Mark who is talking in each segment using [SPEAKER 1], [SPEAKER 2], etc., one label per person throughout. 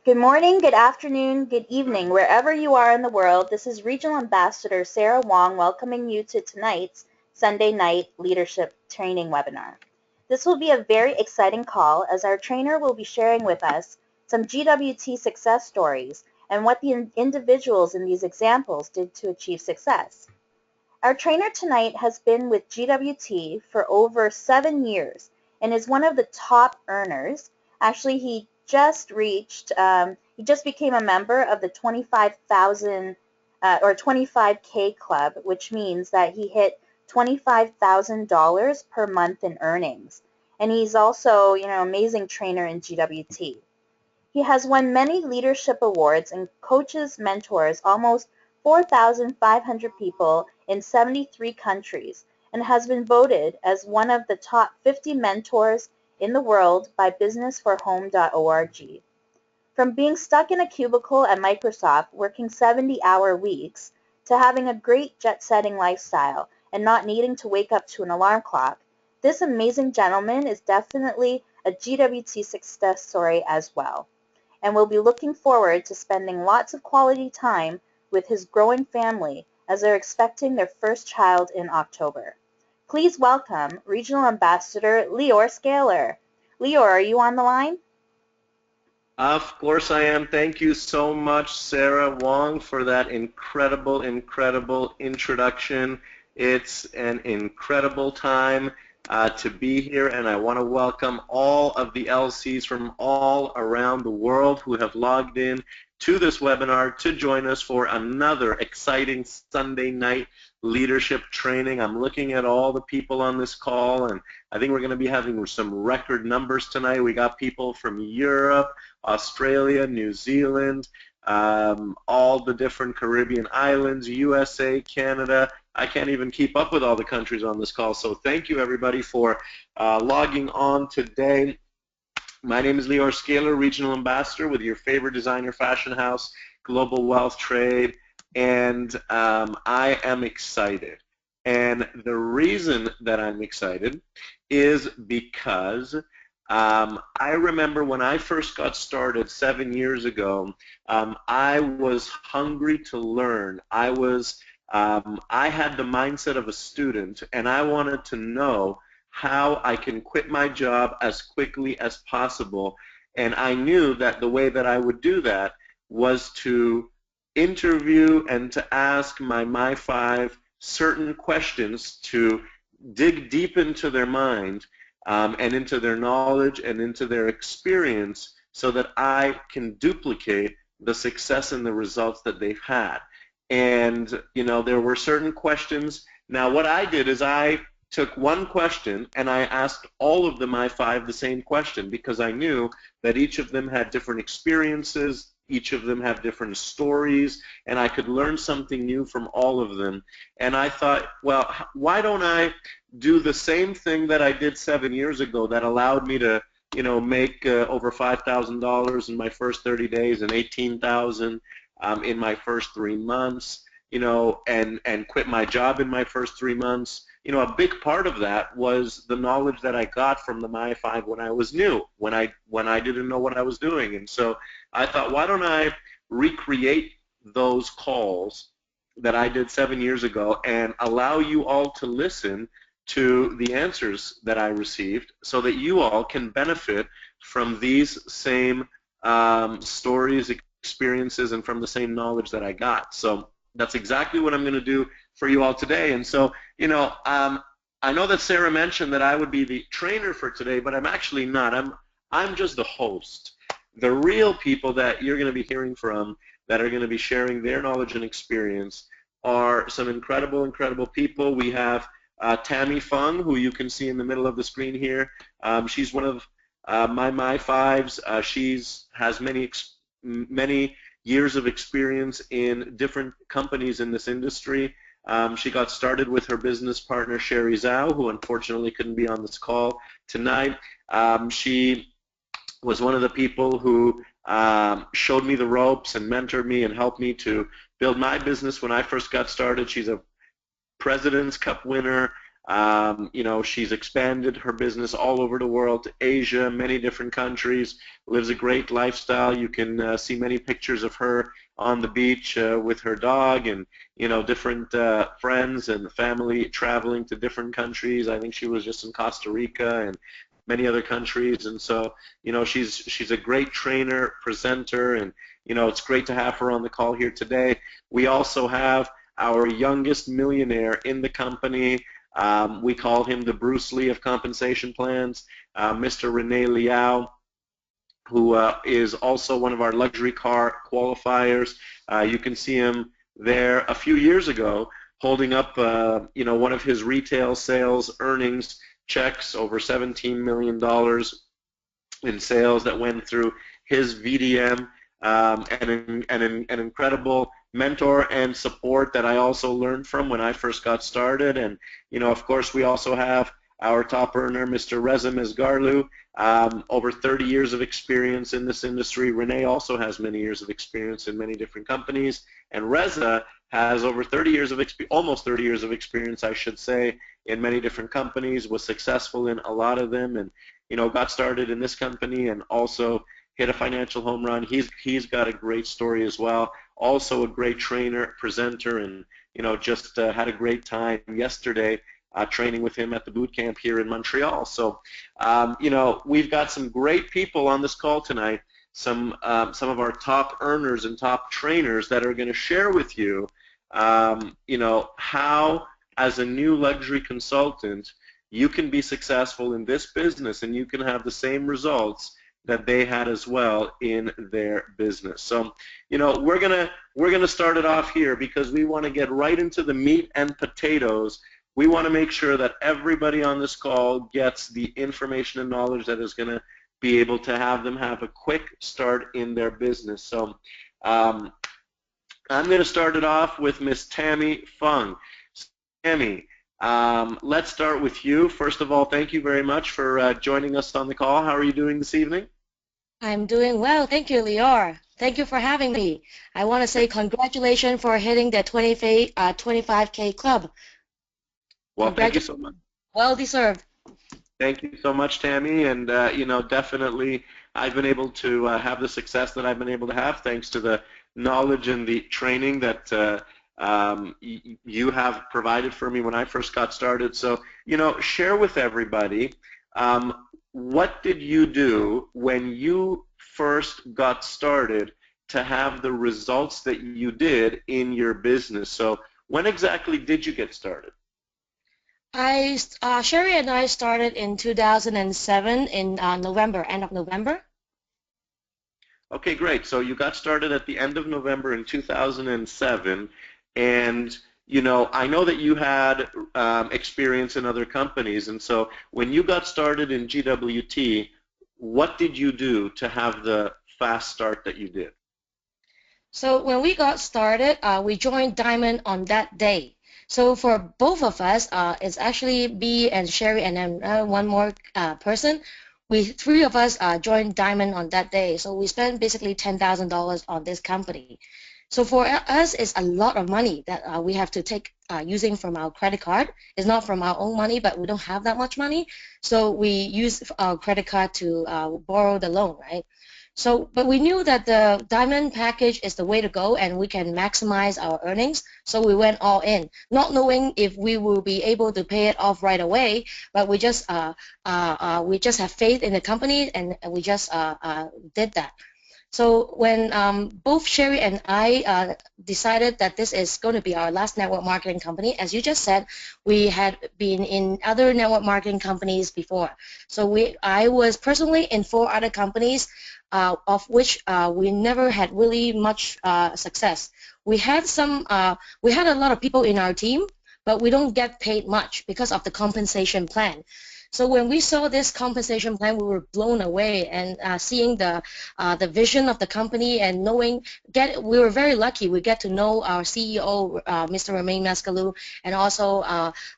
[SPEAKER 1] Good morning, good afternoon, good evening, wherever you are in the world. This is Regional Ambassador Sarah Wong welcoming you to tonight's Sunday night leadership training webinar. This will be a very exciting call as our trainer will be sharing with us some GWT success stories and what the individuals in these examples did to achieve success. Our trainer tonight has been with GWT for over 7 years and is one of the top earners. Actually, he just became a member of the 25,000 or 25K club, which means that he hit $25,000 per month in earnings. And he's also, amazing trainer in GWT. He has won many leadership awards and coaches, mentors almost 4,500 people in 73 countries and has been voted as one of the top 50 mentors in the world by businessforhome.org. From being stuck in a cubicle at Microsoft working 70-hour weeks to having a great jet-setting lifestyle and not needing to wake up to an alarm clock, this amazing gentleman is definitely a GWT success story as well, and will be looking forward to spending lots of quality time with his growing family as they're expecting their first child in October. Please welcome Regional Ambassador Lior Skaler. Lior, are you on the line?
[SPEAKER 2] Of course I am. Thank you so much, Sarah Wong, for that incredible introduction. It's an incredible time to be here, and I want to welcome all of the LCs from all around the world who have logged in to this webinar to join us for another exciting Sunday night leadership training. I'm looking at all the people on this call, and I think we're going to be having some record numbers tonight. We got people from Europe, Australia, New Zealand, all the different Caribbean islands, USA, Canada. I can't even keep up with all the countries on this call, so thank you everybody for logging on today. My name is Lior Skaler, Regional Ambassador with your favorite designer fashion house, Global Wealth Trade, and I am excited. And the reason that I'm excited is because I remember when I first got started 7 years ago, I was hungry to learn. I had the mindset of a student, and I wanted to know how I can quit my job as quickly as possible. And I knew that the way that I would do that was to interview and to ask my 5 certain questions to dig deep into their mind and into their knowledge and into their experience so that I can duplicate the success and the results that they've had. And, there were certain questions. Now, what I did is I took one question and I asked all of my 5 the same question because I knew that each of them had different experiences, each of them have different stories, and I could learn something new from all of them. And I thought, well, why don't I do the same thing that I did 7 years ago that allowed me to, make over $5,000 in my first 30 days and $18,000 in my first 3 months, and quit my job in my first 3 months. A big part of that was the knowledge that I got from the My 5 when I was new, when I didn't know what I was doing. And so I thought, why don't I recreate those calls that I did 7 years ago and allow you all to listen to the answers that I received so that you all can benefit from these same stories, experiences, and from the same knowledge that I got. So that's exactly what I'm going to do for you all today. And so, I know that Sarah mentioned that I would be the trainer for today, but I'm actually not. I'm just the host. The real people that you're going to be hearing from that are going to be sharing their knowledge and experience are some incredible people. We have Tammy Fung, who you can see in the middle of the screen here. She's one of my 5s. She's has many years of experience in different companies in this industry. She got started with her business partner, Sherry Zhao, who unfortunately couldn't be on this call tonight. She was one of the people who showed me the ropes and mentored me and helped me to build my business when I first got started. She's a President's Cup winner, You know, she's expanded her business all over the world, to Asia, many different countries, lives a great lifestyle. You can see many pictures of her on the beach with her dog and, you know, different friends and family traveling to different countries. I think she was just in Costa Rica and many other countries. And so, you know, she's a great trainer, presenter, and, you know, it's great to have her on the call here today. We also have our youngest millionaire in the company. We call him the Bruce Lee of compensation plans, Mr. Rene Liao, who is also one of our luxury car qualifiers. You can see him there a few years ago holding up, you know, one of his retail sales earnings checks, over $17 million in sales that went through his VDM, and an incredible mentor and support that I also learned from when I first got started. And, you know, of course, we also have our top earner, Mr. Reza Mizgarlu, over 30 years of experience in this industry. Renee also has many years of experience in many different companies, and Reza has over 30 years of almost 30 years of experience, I should say, in many different companies, was successful in a lot of them, and, you know, got started in this company and also hit a financial home run. He's got a great story as well. Also a great trainer, presenter, and, you know, just had a great time yesterday training with him at the boot camp here in Montreal. So, you know, we've got some great people on this call tonight, some of our top earners and top trainers that are going to share with you, you know, how as a new luxury consultant you can be successful in this business and you can have the same results that they had as well in their business. So, you know, we're gonna start it off here because we want to get right into the meat and potatoes. We want to make sure that everybody on this call gets the information and knowledge that is going to be able to have them have a quick start in their business. So I'm going to start it off with Miss Tammy Fung. Tammy, let's start with you. First of all, thank you very much for joining us on the call. How are you doing this evening?
[SPEAKER 3] I'm doing well. Thank you, Lior. Thank you for having me. I want to say congratulations for hitting the 25K club.
[SPEAKER 2] Well, thank you so much.
[SPEAKER 3] Well deserved.
[SPEAKER 2] Thank you so much, Tammy. And, you know, definitely I've been able to have the success that I've been able to have thanks to the knowledge and the training that you have provided for me when I first got started. So, you know, share with everybody, what did you do when you first got started to have the results that you did in your business? So when exactly did you get started?
[SPEAKER 3] Sherry and I started in 2007 in November, end of November.
[SPEAKER 2] Okay, great. So you got started at the end of November in 2007, and you know, I know that you had experience in other companies, and so when you got started in GWT, what did you do to have the fast start that you did?
[SPEAKER 3] So when we got started, we joined Diamond on that day. So for both of us, it's actually me and Sherry and then one more person. Three of us joined Diamond on that day. So we spent basically $10,000 on this company. So for us, it's a lot of money that we have to take using from our credit card. It's not from our own money, but we don't have that much money. So we use our credit card to borrow the loan, right? So, but we knew that the Diamond package is the way to go and we can maximize our earnings. So we went all in, not knowing if we will be able to pay it off right away, but we just have faith in the company and we just did that. So when both Sherry and I decided that this is going to be our last network marketing company, as you just said, we had been in other network marketing companies before. So I was personally in 4 other companies, of which we never had really much success. We had a lot of people in our team, but we don't get paid much because of the compensation plan. So when we saw this compensation plan, we were blown away, and seeing the vision of the company and we were very lucky. We get to know our CEO, Mr. Romain Mascalou, and also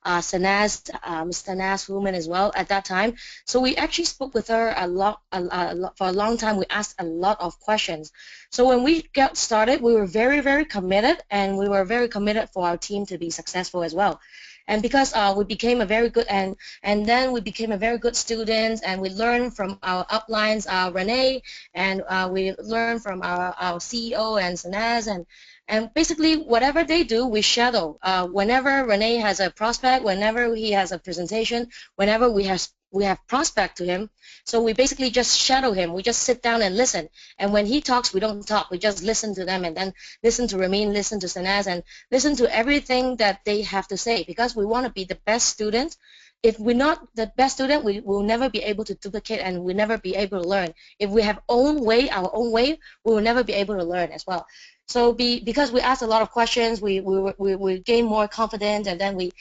[SPEAKER 3] Sanaz, Mr. Nas Human as well at that time. So we actually spoke with her a lot for a long time. We asked a lot of questions. So when we got started, we were very, very committed, and we were very committed for our team to be successful as well. And because we became a very good and then we became a very good student, and we learned from our uplines, Renee, and we learned from our CEO and Sanaz, and basically whatever they do, we shadow. Whenever Renee has a prospect, whenever he has a presentation, whenever we have prospect to him, so we basically just shadow him. We just sit down and listen. And when he talks, we don't talk. We just listen to them, and then listen to Ramin, listen to Sanaz, and listen to everything that they have to say, because we want to be the best student. If we're not the best student, we will never be able to duplicate, and we'll never be able to learn. If we have our own way, we will never be able to learn as well. So because we ask a lot of questions, we gain more confidence, and then we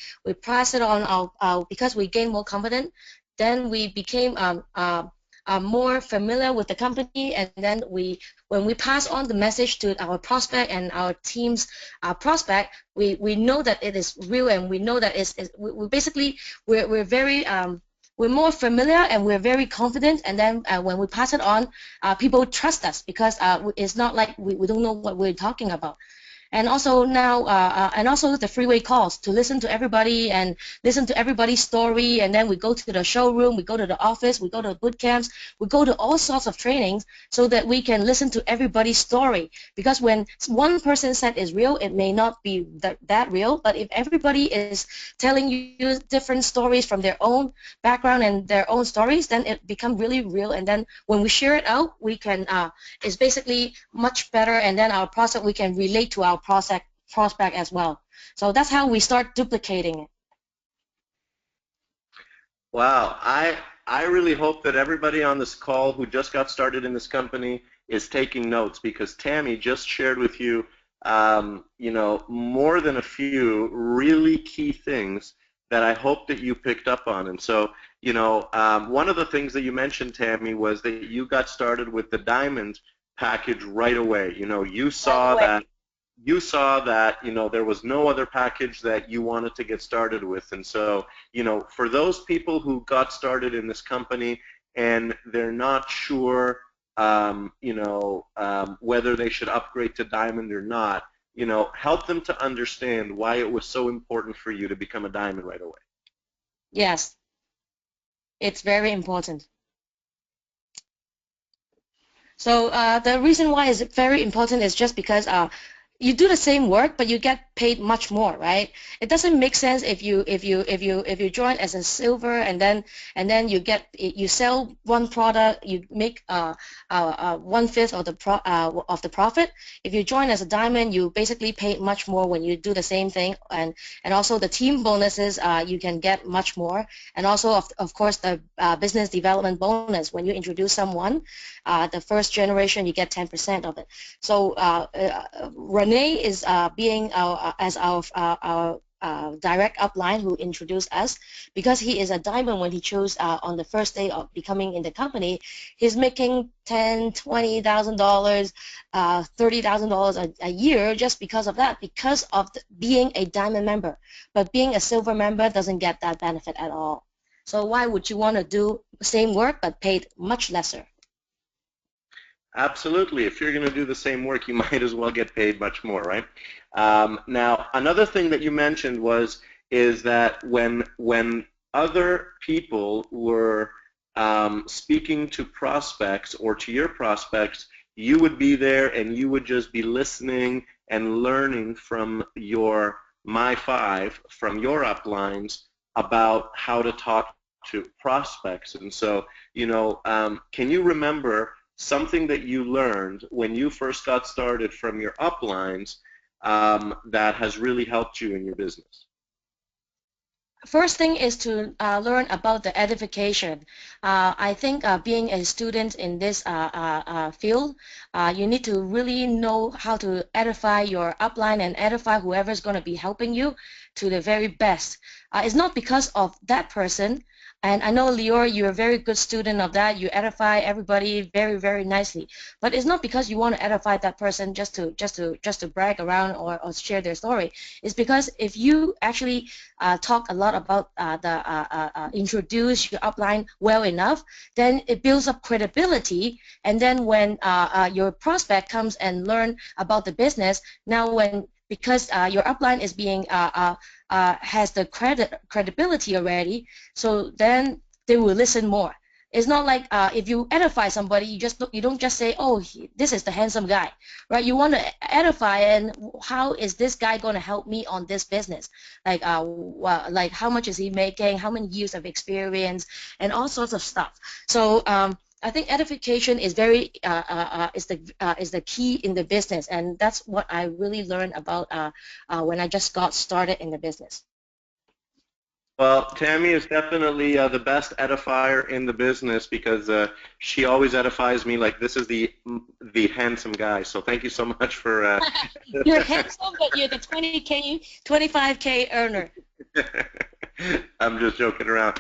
[SPEAKER 3] pass it on our because we gain more confidence, then we became more familiar with the company, and then when we pass on the message to our prospect and our team's prospect, we know that it is real, and we know that we basically we're very we're more familiar, and we're very confident, and then when we pass it on, people trust us, because it's not like we don't know what we're talking about. And also now, and also the freeway calls to listen to everybody and listen to everybody's story. And then we go to the showroom, we go to the office, we go to boot camps, we go to all sorts of trainings, so that we can listen to everybody's story. Because when one person said is real, it may not be that real. But if everybody is telling you different stories from their own background and their own stories, then it becomes really real. And then when we share it out, we can it's basically much better. And then our prospect, we can relate to our prospect as well. So that's how we start duplicating it.
[SPEAKER 2] Wow, I really hope that everybody on this call who just got started in this company is taking notes, because Tammy just shared with you, you know, more than a few really key things that I hope that you picked up on. And so, you know, one of the things that you mentioned, Tammy, was that you got started with the diamond package right away. You know, you saw that you know, there was no other package that you wanted to get started with. And so, you know, for those people who got started in this company and they're not sure, you know, whether they should upgrade to diamond or not, you know, help them to understand why it was so important for you to become a diamond right away.
[SPEAKER 3] Yes, it's very important. So the reason why it's very important is just because you do the same work, but you get paid much more, right? It doesn't make sense if you join as a silver, and then you sell one product, you make 1/5 of the profit. If you join as a diamond, you basically pay much more when you do the same thing, and also the team bonuses, you can get much more, and also of course the business development bonus. When you introduce someone, the first generation, you get 10% of it. So Renee is being as our direct upline who introduced us, because he is a diamond. When he chose on the first day of becoming in the company, he's making $10,000, $20,000, $30,000 a year just because of that, because of being a diamond member. But being a silver member doesn't get that benefit at all. So why would you want to do the same work but paid much lesser?
[SPEAKER 2] Absolutely. If you're going to do the same work, you might as well get paid much more, right? Now, another thing that you mentioned is that when other people were speaking to prospects or to your prospects, you would be there and you would just be listening and learning from your My5, from your uplines, about how to talk to prospects. And so, you know, can you remember something that you learned when you first got started from your uplines that has really helped you in your business?
[SPEAKER 3] First thing is to learn about the edification. I think being a student in this field, you need to really know how to edify your upline and edify whoever's going to be helping you to the very best. It's not because of that person. And I know, Lior, you're a very good student of that. You edify everybody very, very nicely. But it's not because you want to edify that person just to brag around or share their story. It's because if you actually talk a lot about introduce your upline well enough, then it builds up credibility. And then when your prospect comes and learn about the business, now because your upline is being has the credibility already, so then they will listen more. It's not like if you edify somebody, you don't just say, oh, this is the handsome guy, right? You want to edify, and how is this guy going to help me on this business? Like how much is he making? How many years of experience, and all sorts of stuff. So I think edification is is the key in the business, and that's what I really learned about when I just got started in the business.
[SPEAKER 2] Well, Tammy is definitely the best edifier in the business because she always edifies me like this is the handsome guy. So thank you so much for.
[SPEAKER 3] You're handsome, but you're the 20K, 25K earner.
[SPEAKER 2] I'm just joking around.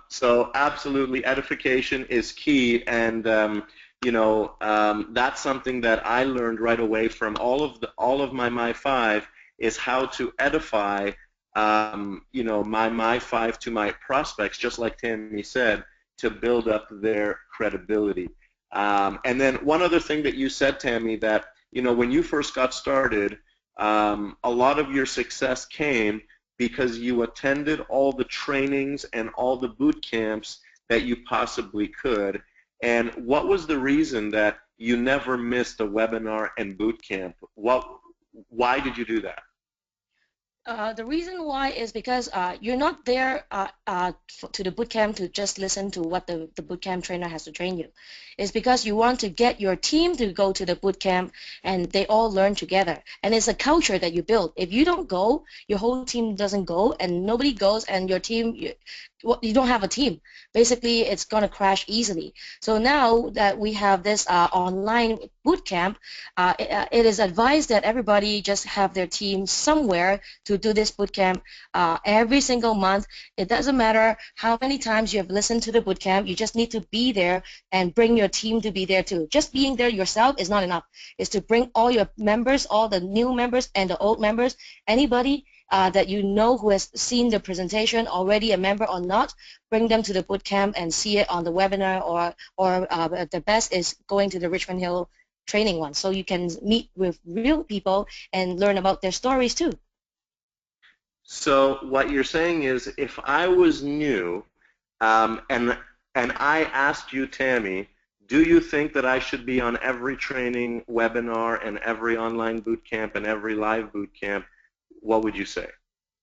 [SPEAKER 2] So absolutely, edification is key, and that's something that I learned right away from all of my 5 is how to edify. My 5 to my prospects, just like Tammy said, to build up their credibility. And then one other thing that you said, Tammy, that when you first got started, a lot of your success came because you attended all the trainings and all the boot camps that you possibly could. And what was the reason that you never missed a webinar and boot camp? Why did you do that?
[SPEAKER 3] The reason why is because you're not there to the bootcamp to just listen to what the bootcamp trainer has to train you. It's because you want to get your team to go to the bootcamp and they all learn together. And it's a culture that you build. If you don't go, your whole team doesn't go, and nobody goes, and your team, you don't have a team. Basically, it's going to crash easily. So now that we have this online bootcamp, it is advised that everybody just have their team somewhere to do this bootcamp every single month. It doesn't matter how many times you have listened to the bootcamp. You just need to be there and bring your team to be there too. Just being there yourself is not enough. It's to bring all your members, all the new members and the old members, anybody that you know who has seen the presentation, already a member or not, bring them to the bootcamp and see it on the webinar, or the best is going to the Richmond Hill training one, so you can meet with real people and learn about their stories too.
[SPEAKER 2] So what you're saying is, if I was new and I asked you, Tammy, do you think that I should be on every training webinar and every online boot camp and every live boot camp, what would you say?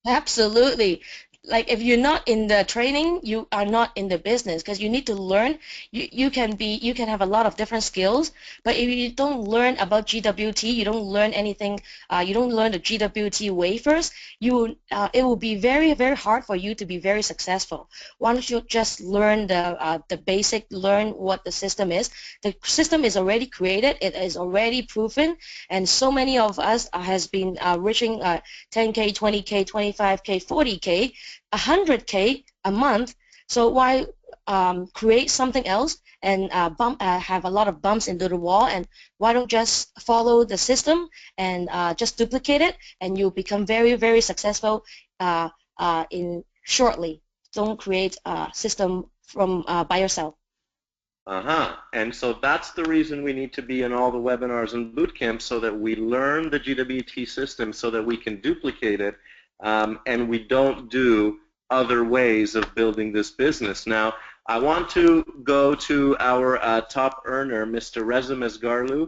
[SPEAKER 3] Absolutely. Like if you're not in the training, you are not in the business, because you need to learn. You can have a lot of different skills, but if you don't learn about GWT, you don't learn anything. You don't learn the GWT way first. It will be very, very hard for you to be very successful. Why don't you just learn the basic, learn what the system is. The system is already created. It is already proven, and so many of us has been reaching 10K, 20K, 25K, 40K. 100K a month, so why create something else and have a lot of bumps into the wall, and why don't just follow the system and just duplicate it, and you'll become very, very successful in shortly. Don't create a system from by yourself.
[SPEAKER 2] And so that's the reason we need to be in all the webinars and boot camps, so that we learn the GWT system so that we can duplicate it, and we don't do other ways of building this business. Now, I want to go to our top earner, Mr. Reza Mesgarlu.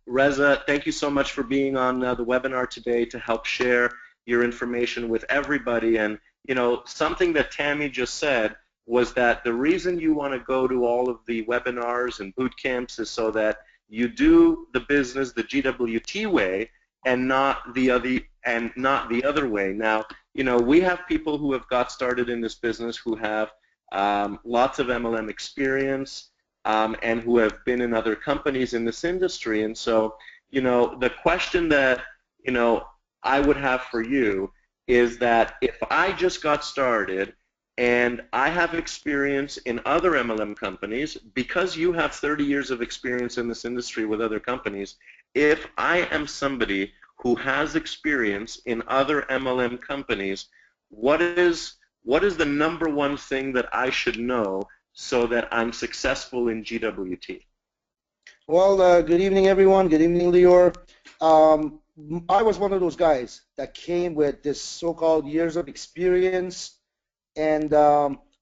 [SPEAKER 2] Reza, thank you so much for being on the webinar today to help share your information with everybody. And, something that Tammy just said was that the reason you want to go to all of the webinars and boot camps is so that you do the business the GWT way and not the other way. Now, we have people who have got started in this business who have lots of MLM experience and who have been in other companies in this industry. And so, the question that, I would have for you is that if I just got started and I have experience in other MLM companies, because you have 30 years of experience in this industry with other companies, if I am somebody who has experience in other MLM companies, what is the number one thing that I should know so that I'm successful in GWT?
[SPEAKER 4] Well, good evening, everyone. Good evening, Lior. I was one of those guys that came with this so-called years of experience, and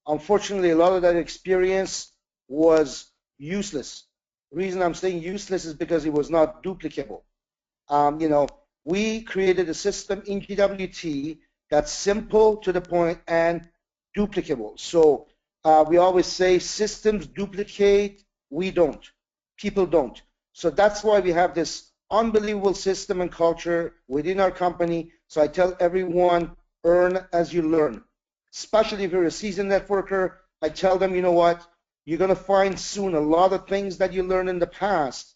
[SPEAKER 4] unfortunately, a lot of that experience was useless. The reason I'm saying useless is because it was not duplicable. You know, we created a system in GWT that's simple to the point and duplicable. So we always say systems duplicate, we don't. People don't. So that's why we have this unbelievable system and culture within our company. So I tell everyone, earn as you learn. Especially if you're a seasoned networker, I tell them, you know what, you're going to find soon a lot of things that you learned in the past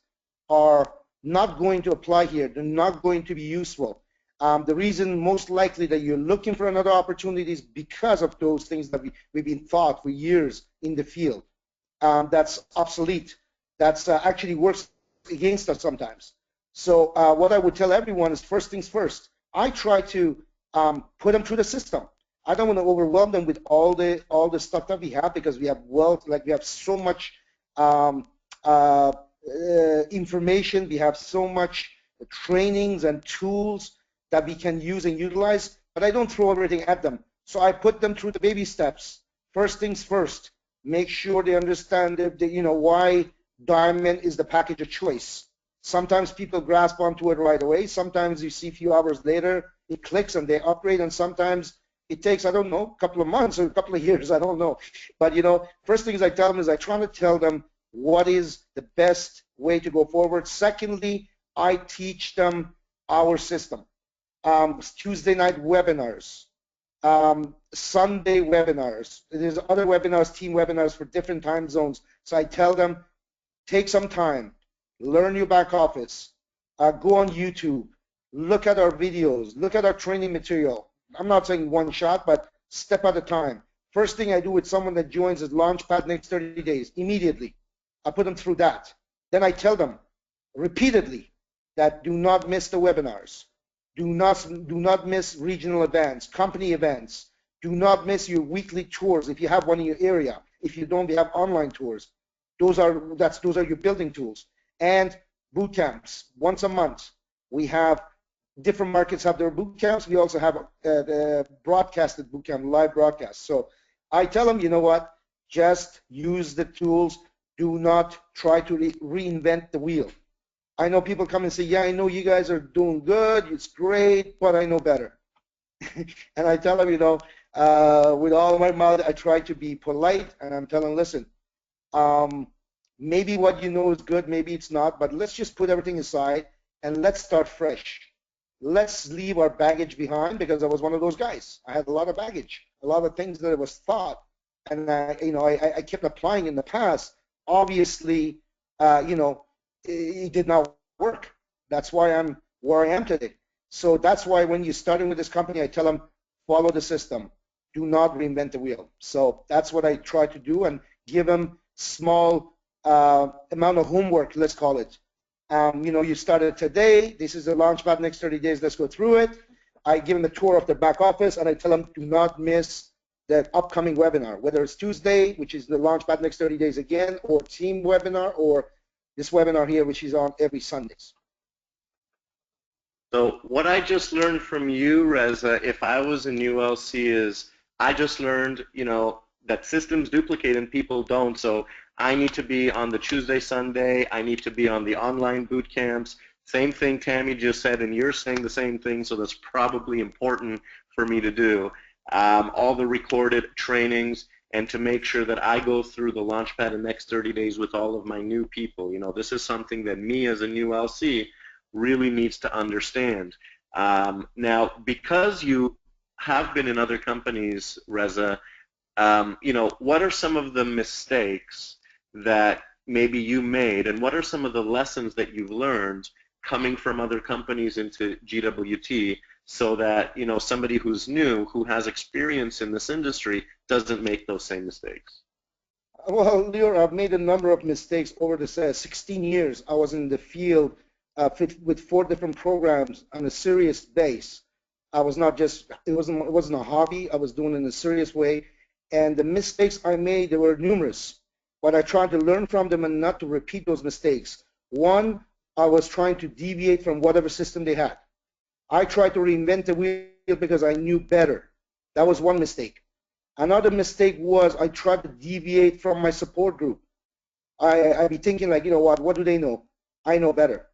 [SPEAKER 4] are not going to apply here. They're not going to be useful. The reason most likely that you're looking for another opportunity is because of those things that we've been taught for years in the field. That's obsolete. That's actually works against us sometimes. So what I would tell everyone is first things first. I try to put them through the system. I don't want to overwhelm them with all the stuff that we have, because we have we have so much information, we have so much trainings and tools that we can use and utilize, but I don't throw everything at them. So I put them through the baby steps. First things first, make sure they understand why Diamond is the package of choice. Sometimes people grasp onto it right away. Sometimes you see a few hours later, it clicks and they upgrade, and sometimes it takes, I don't know, a couple of months or a couple of years, I don't know. But, first things I tell them is I try to tell them what is the best way to go forward. Secondly, I teach them our system. Tuesday night webinars, Sunday webinars. There's other webinars, team webinars for different time zones. So I tell them, take some time, learn your back office, go on YouTube, look at our videos, look at our training material. I'm not saying one shot, but step at a time. First thing I do with someone that joins is Launchpad next 30 days, immediately. I put them through that. Then I tell them repeatedly that do not miss the webinars. Do not miss regional events, company events. Do not miss your weekly tours if you have one in your area. If you don't, we have online tours. Those are your building tools. And boot camps once a month. We have different markets have their boot camps. We also have broadcasted boot camp, live broadcasts. So I tell them, you know what? Just use the tools. Do not try to reinvent the wheel. I know people come and say, yeah, I know you guys are doing good. It's great, but I know better. And I tell them, with all my mouth, I try to be polite, and I'm telling them, listen, maybe what you know is good, maybe it's not, but let's just put everything aside and let's start fresh. Let's leave our baggage behind, because I was one of those guys. I had a lot of baggage, a lot of things that I was taught, and I kept applying in the past. Obviously, it did not work. That's why I'm where I am today. So that's why when you're starting with this company, I tell them, follow the system. Do not reinvent the wheel. So that's what I try to do, and give them small amount of homework, let's call it. You started today. This is the Launchpad next 30 days. Let's go through it. I give them a tour of their back office, and I tell them, do not miss the upcoming webinar, whether it's Tuesday, which is the Launchpad next 30 days again, or team webinar, or this webinar here, which is on every Sundays.
[SPEAKER 2] So what I just learned from you, Reza, if I was in ULC, is I just learned, that systems duplicate and people don't. So I need to be on the Tuesday, Sunday. I need to be on the online boot camps. Same thing Tammy just said, and you're saying the same thing, so that's probably important for me to do. All the recorded trainings, and to make sure that I go through the Launchpad in the next 30 days with all of my new people. This is something that me as a new LC really needs to understand. Now, because you have been in other companies, Reza, what are some of the mistakes that maybe you made, and what are some of the lessons that you've learned coming from other companies into GWT, so that somebody who's new, who has experience in this industry, doesn't make those same mistakes?
[SPEAKER 4] Well, Lior, I've made a number of mistakes over the 16 years. I was in the field with 4 different programs on a serious base. I was not just, it wasn't a hobby. I was doing it in a serious way. And the mistakes I made, they were numerous. But I tried to learn from them and not to repeat those mistakes. One, I was trying to deviate from whatever system they had. I tried to reinvent the wheel because I knew better. That was one mistake. Another mistake was I tried to deviate from my support group. I'd be thinking like, you know what do they know? I know better.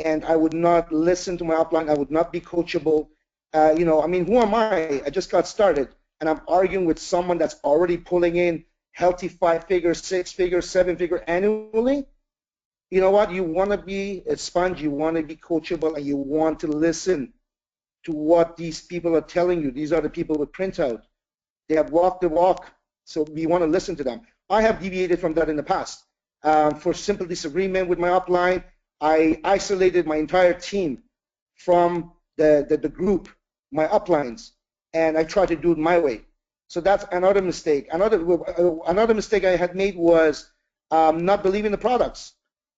[SPEAKER 4] And I would not listen to my upline. I would not be coachable. You know, I mean, who am I? I just got started, and I'm arguing with someone that's already pulling in healthy 5-figure, 6-figure, 7-figure annually. You know what? You want to be a sponge. You want to be coachable, and you want to listen to what these people are telling you. These are the people with printout. They have walked the walk, so we want to listen to them. I have deviated from that in the past. For simple disagreement with my upline, I isolated my entire team from the group, my uplines, and I tried to do it my way. So that's another mistake. Another mistake I had made was not believing the products.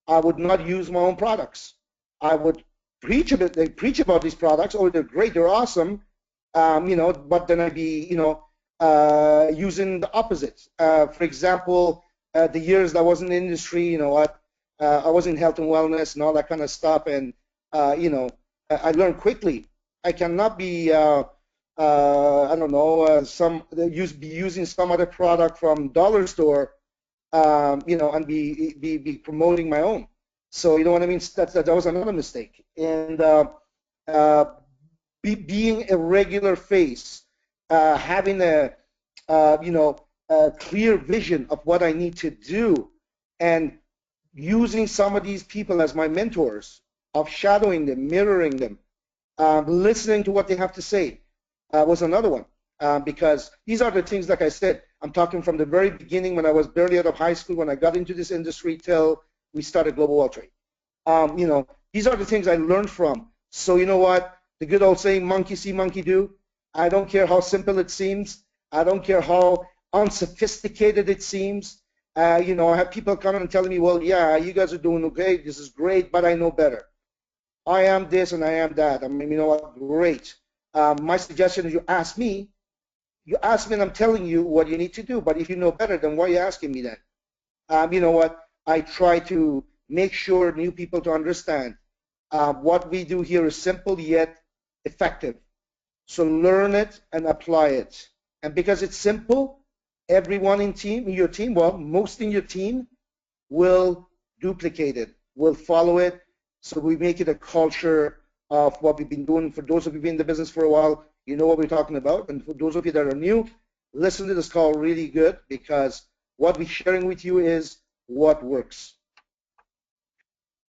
[SPEAKER 4] I would not use my own products. I would preach about these products. Oh, they're great, they're awesome, you know. But then I'd be, you know, using the opposite. For example, the years that I was in the industry, you know what, I was in health and wellness and all that kind of stuff, and you know, I learned quickly. I cannot be, I don't know, be using some other product from dollar store, you know, and be promoting my own. So you know what I mean? That was another mistake. And being a regular face, having a you know, a clear vision of what I need to do, and using some of these people as my mentors, of shadowing them, mirroring them, listening to what they have to say, was another one. Because these are the things, like I said, I'm talking from the very beginning when I was barely out of high school, when I got into this industry till we started Global Wealth Trade. You know, these are the things I learned from. So you know what? The good old saying, monkey see, monkey do. I don't care how simple it seems. I don't care how unsophisticated it seems. You know, I have people coming and telling me, well, yeah, you guys are doing okay. This is great, but I know better. I am this and I am that. I mean, you know what? Great. My suggestion is you ask me and I'm telling you what you need to do. But if you know better, then why are you asking me then? You know what? I try to make sure new people to understand what we do here is simple yet effective. So learn it and apply it. And because it's simple, everyone in your team, well, most in your team will duplicate it, will follow it. So we make it a culture of what we've been doing. For those of you who've been in the business for a while, you know what we're talking about. And for those of you that are new, listen to this call really good, because what we're sharing with you is what works.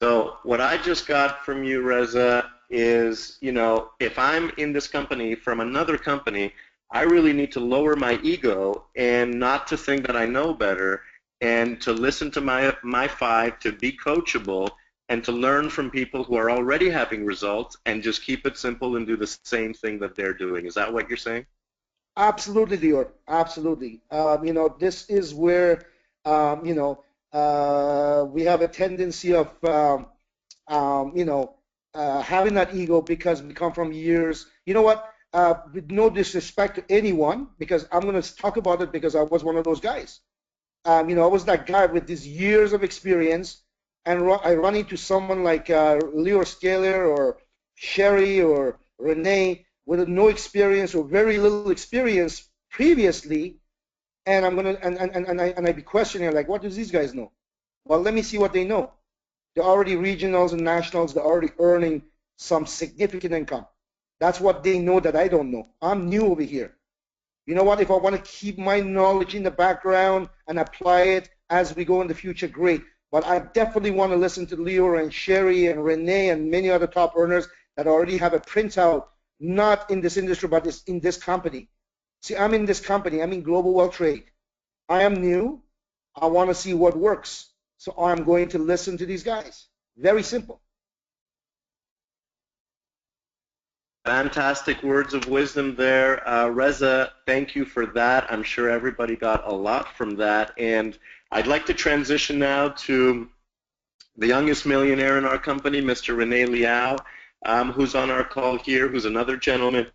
[SPEAKER 2] So what I just got from you, Reza, is, you know, if I'm in this company from another company, I really need to lower my ego and not to think that I know better, and to listen to my five, to be coachable, and to learn from people who are already having results, and just keep it simple and do the same thing that they're doing. Is that what you're saying?
[SPEAKER 4] Absolutely, Lior. Absolutely. You know, this is where, you know, we have a tendency of, you know, having that ego because we come from years. You know what? With no disrespect to anyone, because I'm going to talk about it because I was one of those guys. You know, I was that guy with these years of experience, and I run into someone like Lior Skaler or Sherry or Renee with no experience or very little experience previously, and I'm gonna and I'd be questioning like, what does these guys know? Well, let me see what they know. They're already regionals and nationals. They're already earning some significant income. That's what they know that I don't know. I'm new over here. You know what? If I want to keep my knowledge in the background and apply it as we go in the future, great. But I definitely want to listen to Lior and Sherry and Renee and many other top earners that already have a printout, not in this industry, but in this company. See, I'm in this company. I'm in Global Wealth Trade. I am new. I want to see what works. So I'm going to listen to these guys. Very simple.
[SPEAKER 2] Fantastic words of wisdom there. Reza, thank you for that. I'm sure everybody got a lot from that. And I'd like to transition now to the youngest millionaire in our company, Mr. Rene Liao, who's on our call here, who's another gentleman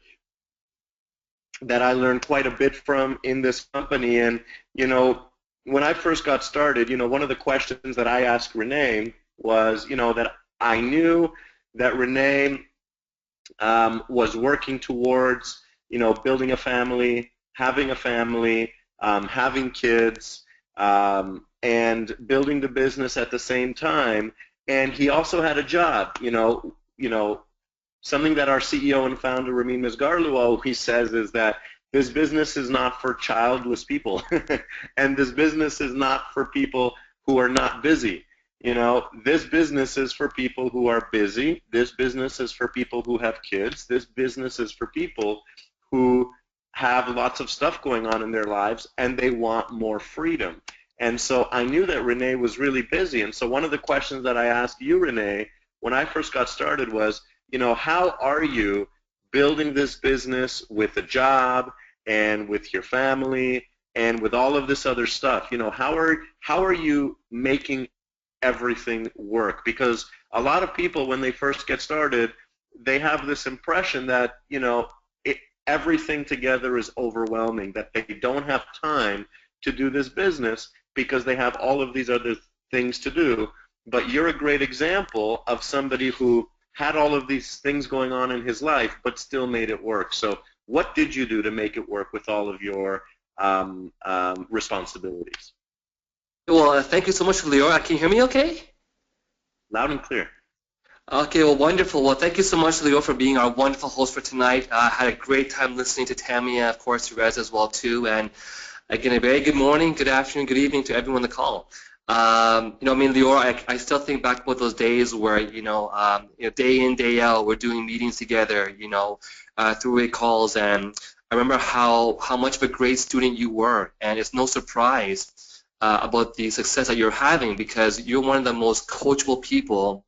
[SPEAKER 2] that I learned quite a bit from in this company. And, you know, when I first got started, you know, one of the questions that I asked Rene was, you know, that I knew that Rene was working towards, building a family, having having kids, and building the business at the same time. And he also had a job. Something that our CEO and founder Ramin Misgarlu always says is that this business is not for childless people, and this business is not for people who are not busy. This business is for people who are busy. This business is for people who have kids. This business is for people who have lots of stuff going on in their lives and they want more freedom. And so I knew that Renee was really busy. And so one of the questions that I asked you, Renee, when I first got started was, how are you building this business with a job and with your family and with all of this other stuff? How are you making everything work? Because a lot of people, when they first get started, they have this impression that everything together is overwhelming, that they don't have time to do this business because they have all of these other things to do. But you're a great example of somebody who had all of these things going on in his life but still made it work. So what did you do to make it work with all of your responsibilities?
[SPEAKER 5] Well, thank you so much, Lior. Can you hear me okay?
[SPEAKER 2] Loud and clear.
[SPEAKER 5] Okay, well, wonderful. Well, thank you so much, Lior, for being our wonderful host for tonight. I had a great time listening to Tammy and, of course, to Rez as well, too. And again, a very good morning, good afternoon, good evening to everyone on the call. Lior, I still think back about those days where, day in, day out, we're doing meetings together, three-way calls. And I remember how much of a great student you were. And it's no surprise about the success that you're having, because you're one of the most coachable people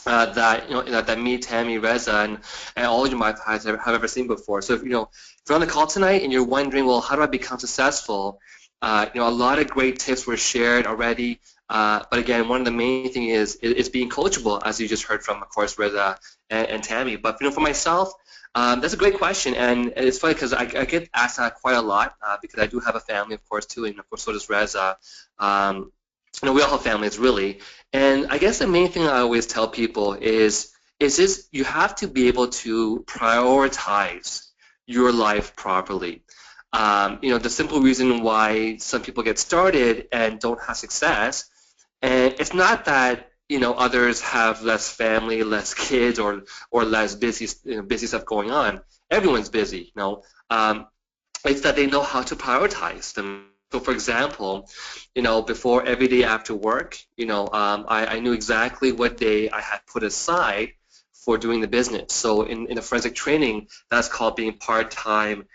[SPEAKER 5] that me, Tammy, Reza, and all of you might have ever seen before. So if you're on the call tonight and you're wondering, well, how do I become successful? A lot of great tips were shared already. But again, one of the main things is being coachable, as you just heard from, of course, Reza and Tammy. But for myself, that's a great question, and it's funny because I get asked that quite a lot because I do have a family, of course, too, and of course so does Reza. We all have families, really. And I guess the main thing I always tell people is this: you have to be able to prioritize your life properly. The simple reason why some people get started and don't have success, and it's not that others have less family, less kids, or less busy stuff going on. Everyone's busy. It's that they know how to prioritize them. So, for example, before every day after work, I knew exactly what day I had put aside for doing the business. So in the forensic training, that's called being part-time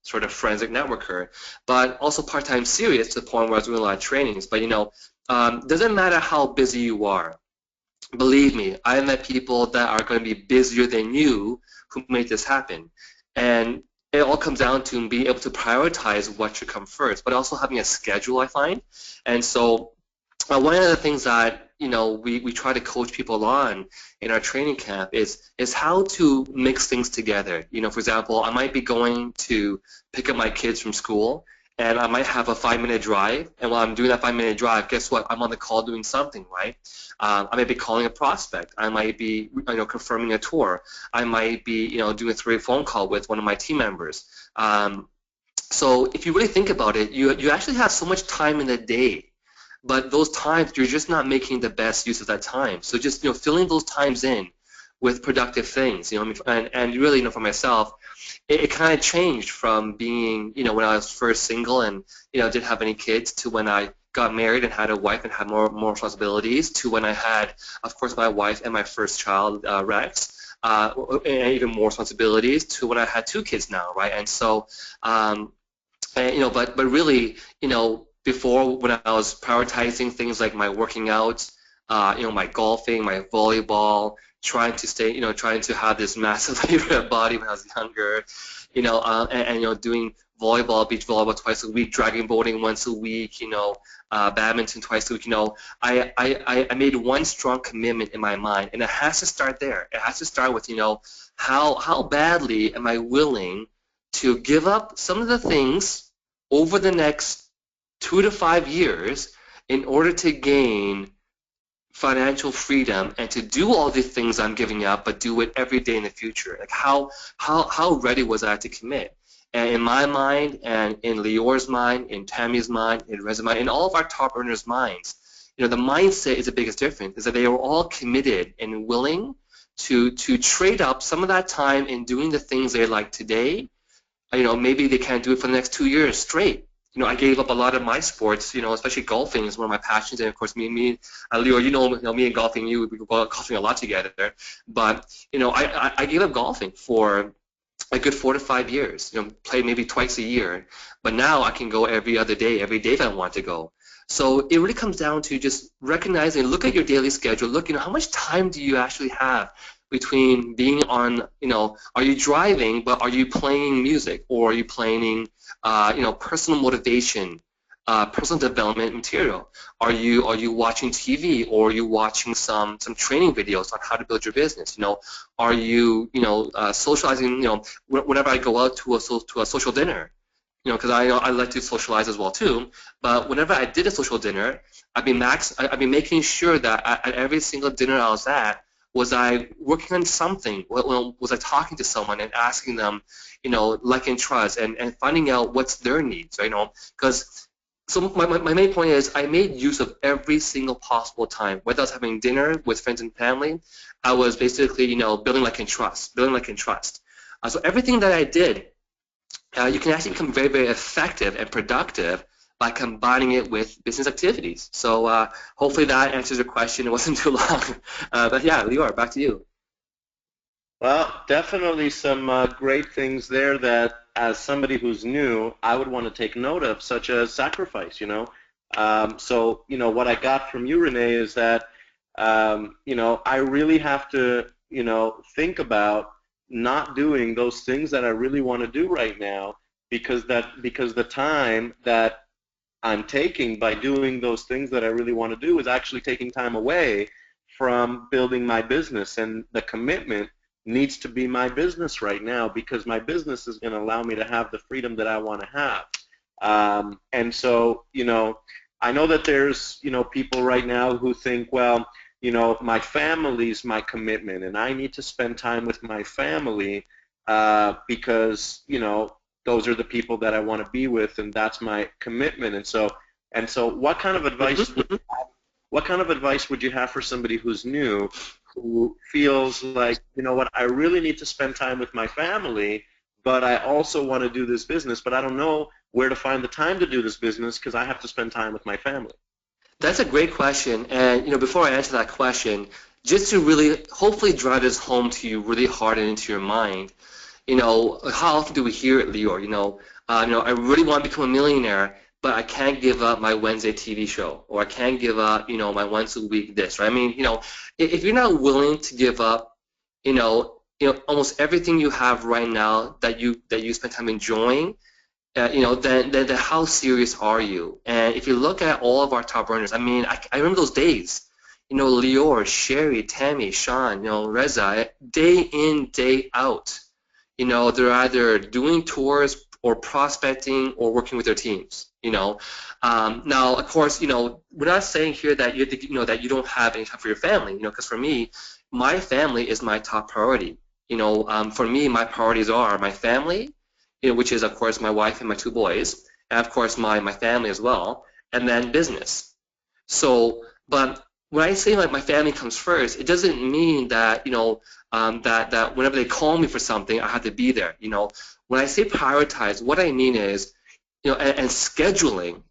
[SPEAKER 5] sort of forensic networker, but also part-time serious to the point where I was doing a lot of trainings. But doesn't matter how busy you are. Believe me, I met people that are going to be busier than you who made this happen. And it all comes down to being able to prioritize what should come first, but also having a schedule, I find. And so one of the things that we try to coach people on in our training camp is how to mix things together. For example, I might be going to pick up my kids from school, and I might have a 5-minute drive, and while I'm doing that 5-minute drive, guess what? I'm on the call doing something, right? I might be calling a prospect. I might be confirming a tour. I might be doing a 3-way phone call with one of my team members. So if you really think about it, you actually have so much time in the day, but those times you're just not making the best use of that time. So just filling those times in with productive things. And really, for myself, it kind of changed from being when I was first single and didn't have any kids, to when I got married and had a wife and had more responsibilities, to when I had, of course, my wife and my first child, Rex, and even more responsibilities, to when I had 2 kids now, right? And so, but really, before, when I was prioritizing things like my working out, my golfing, my volleyball, trying to have this massive body when I was younger, doing volleyball, beach volleyball twice a week, dragon boating once a week, badminton twice a week. I made one strong commitment in my mind, and it has to start there. It has to start with how badly am I willing to give up some of the things over the next 2 to 5 years in order to gain financial freedom and to do all the things I'm giving up, but do it every day in the future? Like how ready was I to commit? And in my mind, and in Lior's mind, in Tammy's mind, in Reza's mind, in all of our top earners' minds, the mindset is the biggest difference. Is that they were all committed and willing to trade up some of that time in doing the things they like today. Maybe they can't do it for the next 2 years straight. I gave up a lot of my sports, especially golfing is one of my passions. And of course, Lior, me and golfing, we go golfing a lot together. But, I gave up golfing for a good 4 to 5 years, play maybe twice a year. But now I can go every other day, every day if I want to go. So it really comes down to just recognizing, look at your daily schedule, look, how much time do you actually have between being on, are you driving, but are you playing music, or are you playing, personal motivation, personal development material? Are you watching TV, or are you watching some training videos on how to build your business? Are you, socializing, whenever I go out to a social dinner, because I like to socialize as well too. But whenever I did a social dinner, I'd be making sure that at every single dinner I was at, was I working on something? Was I talking to someone and asking them, like and trust, and finding out what's their needs, Because my main point is I made use of every single possible time. Whether I was having dinner with friends and family, I was basically, building like and trust. So everything that I did, you can actually become very, very effective and productive by combining it with business activities. So hopefully that answers your question. It wasn't too long. But yeah, Lior, back to you.
[SPEAKER 2] Well, definitely some great things there that, as somebody who's new, I would want to take note of, such as sacrifice, So, what I got from you, Renee, is that, I really have to, think about not doing those things that I really want to do right now, because the time that I'm taking by doing those things that I really want to do is actually taking time away from building my business, and the commitment needs to be my business right now, because my business is going to allow me to have the freedom that I want to have. And so, I know that there's, people right now who think, well, my family's my commitment, and I need to spend time with my family because, those are the people that I want to be with, and that's my commitment. And so, what kind of advice would you have for somebody who's new, who feels like, what, I really need to spend time with my family, but I also want to do this business, but I don't know where to find the time to do this business because I have to spend time with my family?
[SPEAKER 5] That's a great question. And before I answer that question, just to really hopefully drive this home to you really hard and into your mind, how often do we hear it, Lior? I really want to become a millionaire, but I can't give up my Wednesday TV show, or I can't give up, my once a week this, right? I mean, if you're not willing to give up, almost everything you have right now that you spend time enjoying, then how serious are you? And if you look at all of our top earners, I mean, I remember those days, Lior, Sherry, Tammy, Sean, Reza, day in, day out. They're either doing tours or prospecting or working with their teams. Now, of course, we're not saying here that that you don't have any time for your family. Because for me, my family is my top priority. For me, my priorities are my family, which is of course my wife and my 2 boys, and of course my family as well, and then business. So, but when I say like my family comes first, it doesn't mean that that whenever they call me for something, I have to be there. When I say prioritize, what I mean is, and scheduling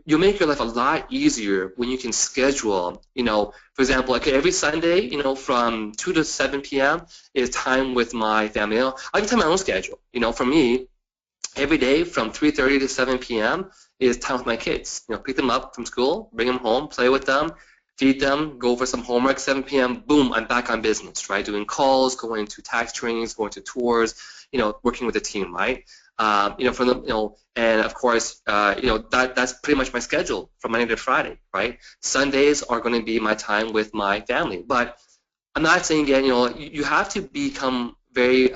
[SPEAKER 5] you'll make your life a lot easier when you can schedule. For example, like every Sunday, from 2 to 7 p.m. is time with my family. I can tell my own schedule. For me, every day from 3:30 to 7 p.m. is time with my kids. Pick them up from school, bring them home, play with them, feed them, go over some homework. 7 p.m. Boom, I'm back on business, right? Doing calls, going to tax trainings, going to tours, working with the team, right? From the, and of course, that's pretty much my schedule from Monday to Friday, right? Sundays are going to be my time with my family, but I'm not saying again, you have to become very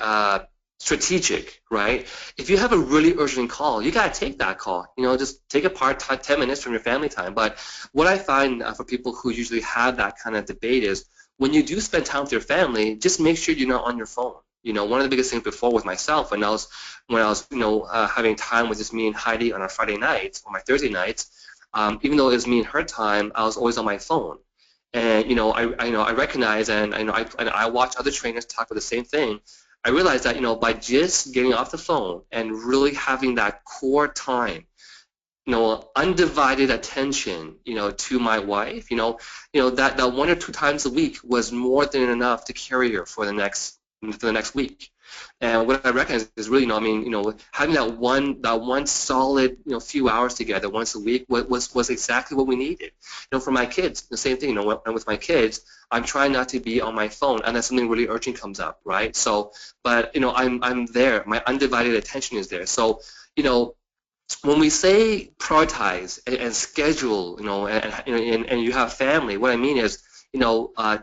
[SPEAKER 5] strategic, right? If you have a really urgent call, you gotta take that call. Just take apart 10 minutes from your family time. But what I find for people who usually have that kind of debate is when you do spend time with your family, just make sure you're not on your phone. One of the biggest things before with myself when I was having time with just me and Heidi on our Friday nights or my Thursday nights, even though it was me and her time, I was always on my phone. And I recognize and I watch other trainers talk about the same thing. I realized that by just getting off the phone and really having that core time, undivided attention, to my wife, that 1 or 2 times a week was more than enough to carry her for the next week. And what I recognize is really, having that one solid, few hours together once a week was exactly what we needed. For my kids, the same thing. And with my kids, I'm trying not to be on my phone unless something really urgent comes up, right? So, but I'm there. My undivided attention is there. So, when we say prioritize and schedule, and you have family, what I mean is,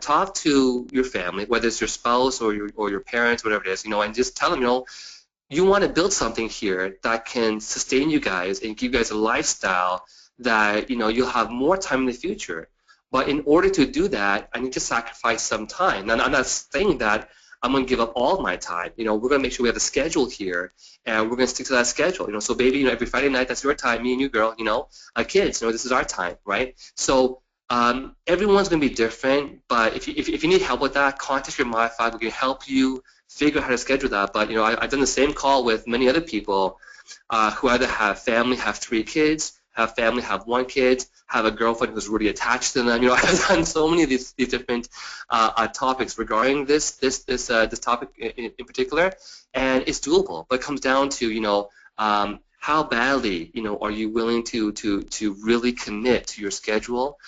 [SPEAKER 5] talk to your family, whether it's your spouse or your parents, whatever it is, and just tell them, you want to build something here that can sustain you guys and give you guys a lifestyle that, you'll have more time in the future. But in order to do that, I need to sacrifice some time. And I'm not saying that I'm going to give up all of my time. We're going to make sure we have a schedule here, and we're going to stick to that schedule. So, baby, every Friday night, that's your time. Me and you, girl, kids, this is our time, right? So everyone's going to be different, but if you need help with that, contact your Wi-Fi. We can help you figure out how to schedule that. But, I've done the same call with many other people who either have family, have 3 kids, have family, have 1 kid, have a girlfriend who's really attached to them. I've done so many of these different topics regarding this topic in particular, and it's doable. But it comes down to how badly are you willing to really commit to your schedule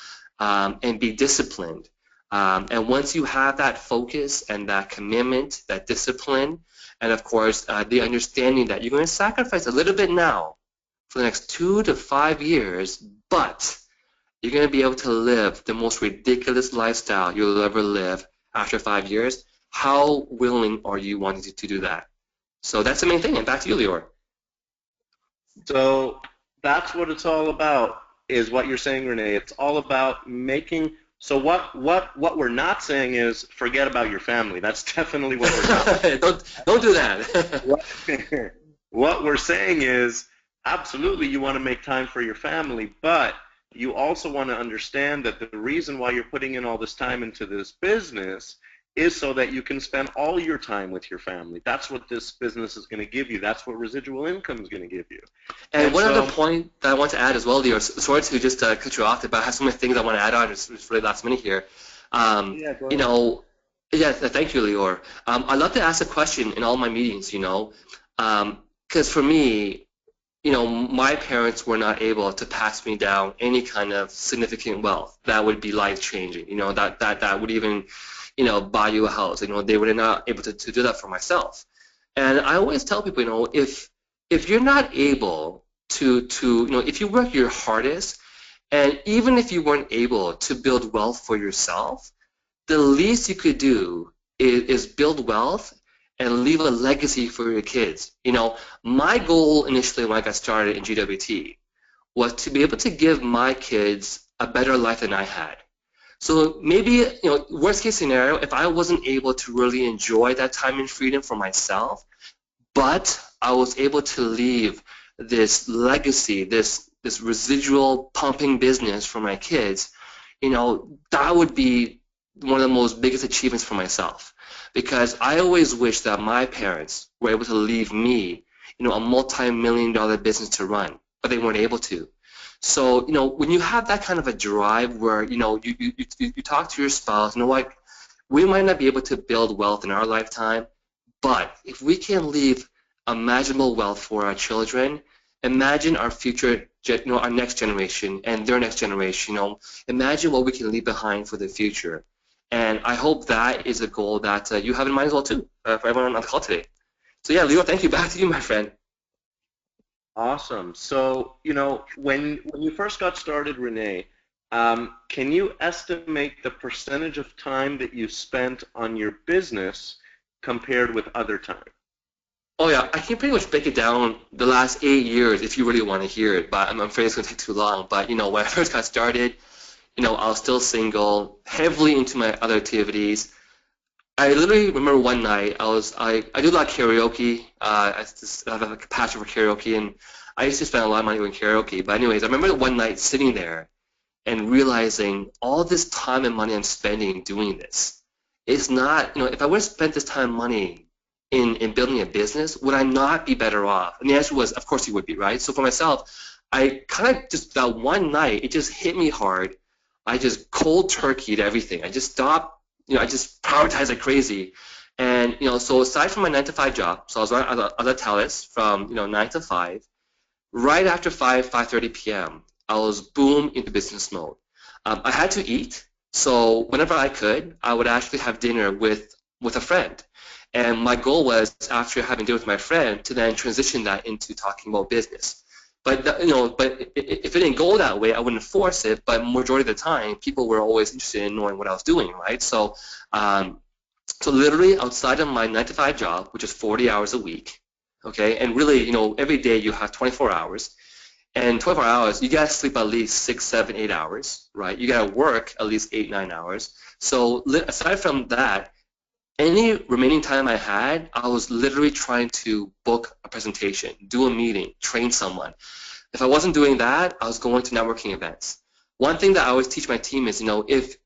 [SPEAKER 5] and be disciplined. And once you have that focus and that commitment, that discipline, and of course the understanding that you're going to sacrifice a little bit now for the next 2 to 5 years, but you're going to be able to live the most ridiculous lifestyle you'll ever live after 5 years. How willing are you wanting to do that? So that's the main thing. And back to you, Lior.
[SPEAKER 2] So that's what it's all about, is what you're saying, Renee. It's all about making. So what we're not saying is forget about your family. That's definitely what we're not.
[SPEAKER 5] don't do that.
[SPEAKER 2] What we're saying is, absolutely, you want to make time for your family, but you also want to understand that the reason why you're putting in all this time into this business is so that you can spend all your time with your family. That's what this business is going to give you. That's what residual income is going to give you.
[SPEAKER 5] And one other point that I want to add as well, Leo, sorry to just cut you off, but I have so many things I want to add on. It's really last minute here.
[SPEAKER 2] Yeah, go ahead.
[SPEAKER 5] Yeah, thank you, Lior. I love to ask a question in all my meetings, because for me, my parents were not able to pass me down any kind of significant wealth that would be life-changing, that would even, buy you a house. They were not able to do that for myself. And I always tell people, if you're not able to if you work your hardest, and even if you weren't able to build wealth for yourself, the least you could do is build wealth and leave a legacy for your kids. My goal initially when I got started in GWT was to be able to give my kids a better life than I had. So maybe, worst case scenario, if I wasn't able to really enjoy that time and freedom for myself, but I was able to leave this legacy, this residual pumping business for my kids, that would be one of the most biggest achievements for myself. Because I always wish that my parents were able to leave me, a multi-million-dollar business to run, but they weren't able to. So, when you have that kind of a drive where, you talk to your spouse, what, we might not be able to build wealth in our lifetime, but if we can leave imaginable wealth for our children, imagine our future, our next generation and their next generation, imagine what we can leave behind for the future. And I hope that is a goal that you have in mind as well, too, for everyone on the call today. So, yeah, Leo, thank you. Back to you, my friend.
[SPEAKER 2] Awesome. So, when you first got started, Renee, can you estimate the percentage of time that you spent on your business compared with other time?
[SPEAKER 5] Oh yeah, I can pretty much break it down the last 8 years if you really want to hear it, but I'm afraid it's going to take too long. But when I first got started, I was still single, heavily into my other activities. I literally remember one night I do a lot of karaoke. I have a passion for karaoke, and I used to spend a lot of money doing karaoke. But anyways, I remember one night sitting there and realizing all this time and money I'm spending doing this. It's not, if I would have spent this time and money in building a business, would I not be better off? And the answer was, of course you would be, right? So for myself, I kind of just, that one night, it just hit me hard. I just cold turkeyed everything. I just stopped, I just prioritized like crazy. And, so aside from my 9 to 5 job, so I was on a TELUS from, 9 to 5, right after 5:30 p.m., I was boom into business mode. I had to eat, so whenever I could, I would actually have dinner with a friend. And my goal was, after having dinner with my friend, to then transition that into talking about business. But if it didn't go that way, I wouldn't force it. But majority of the time, people were always interested in knowing what I was doing, right? So literally outside of my 9 to 5 job, which is 40 hours a week, okay, and really, every day you have 24 hours, and 24 hours, you gotta sleep at least 6, 7, 8 hours, right? You gotta work at least 8, 9 hours. So aside from that, any remaining time I had, I was literally trying to book a presentation, do a meeting, train someone. If I wasn't doing that, I was going to networking events. One thing that I always teach my team is,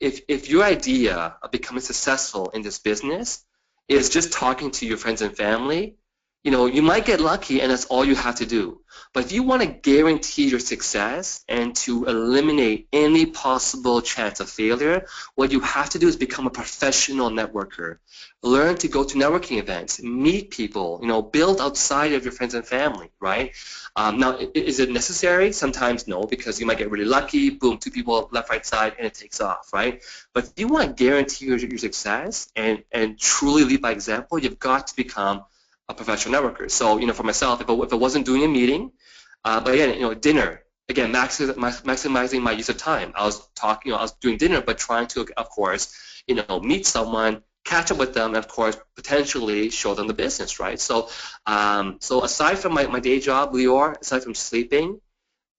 [SPEAKER 5] if your idea of becoming successful in this business is just talking to your friends and family, you might get lucky and that's all you have to do. But if you want to guarantee your success and to eliminate any possible chance of failure, what you have to do is become a professional networker. Learn to go to networking events, meet people, build outside of your friends and family, right? Now, is it necessary? Sometimes no, because you might get really lucky, boom, 2 people left, right side, and it takes off, right? But if you want to guarantee your success and truly lead by example, you've got to become a professional networker. So, for myself, if I wasn't doing a meeting, but again, dinner, again, maximizing my use of time. I was talking, I was doing dinner, but trying to, of course, meet someone, catch up with them, and of course, potentially show them the business, right? So aside from my day job, Lior, aside from sleeping,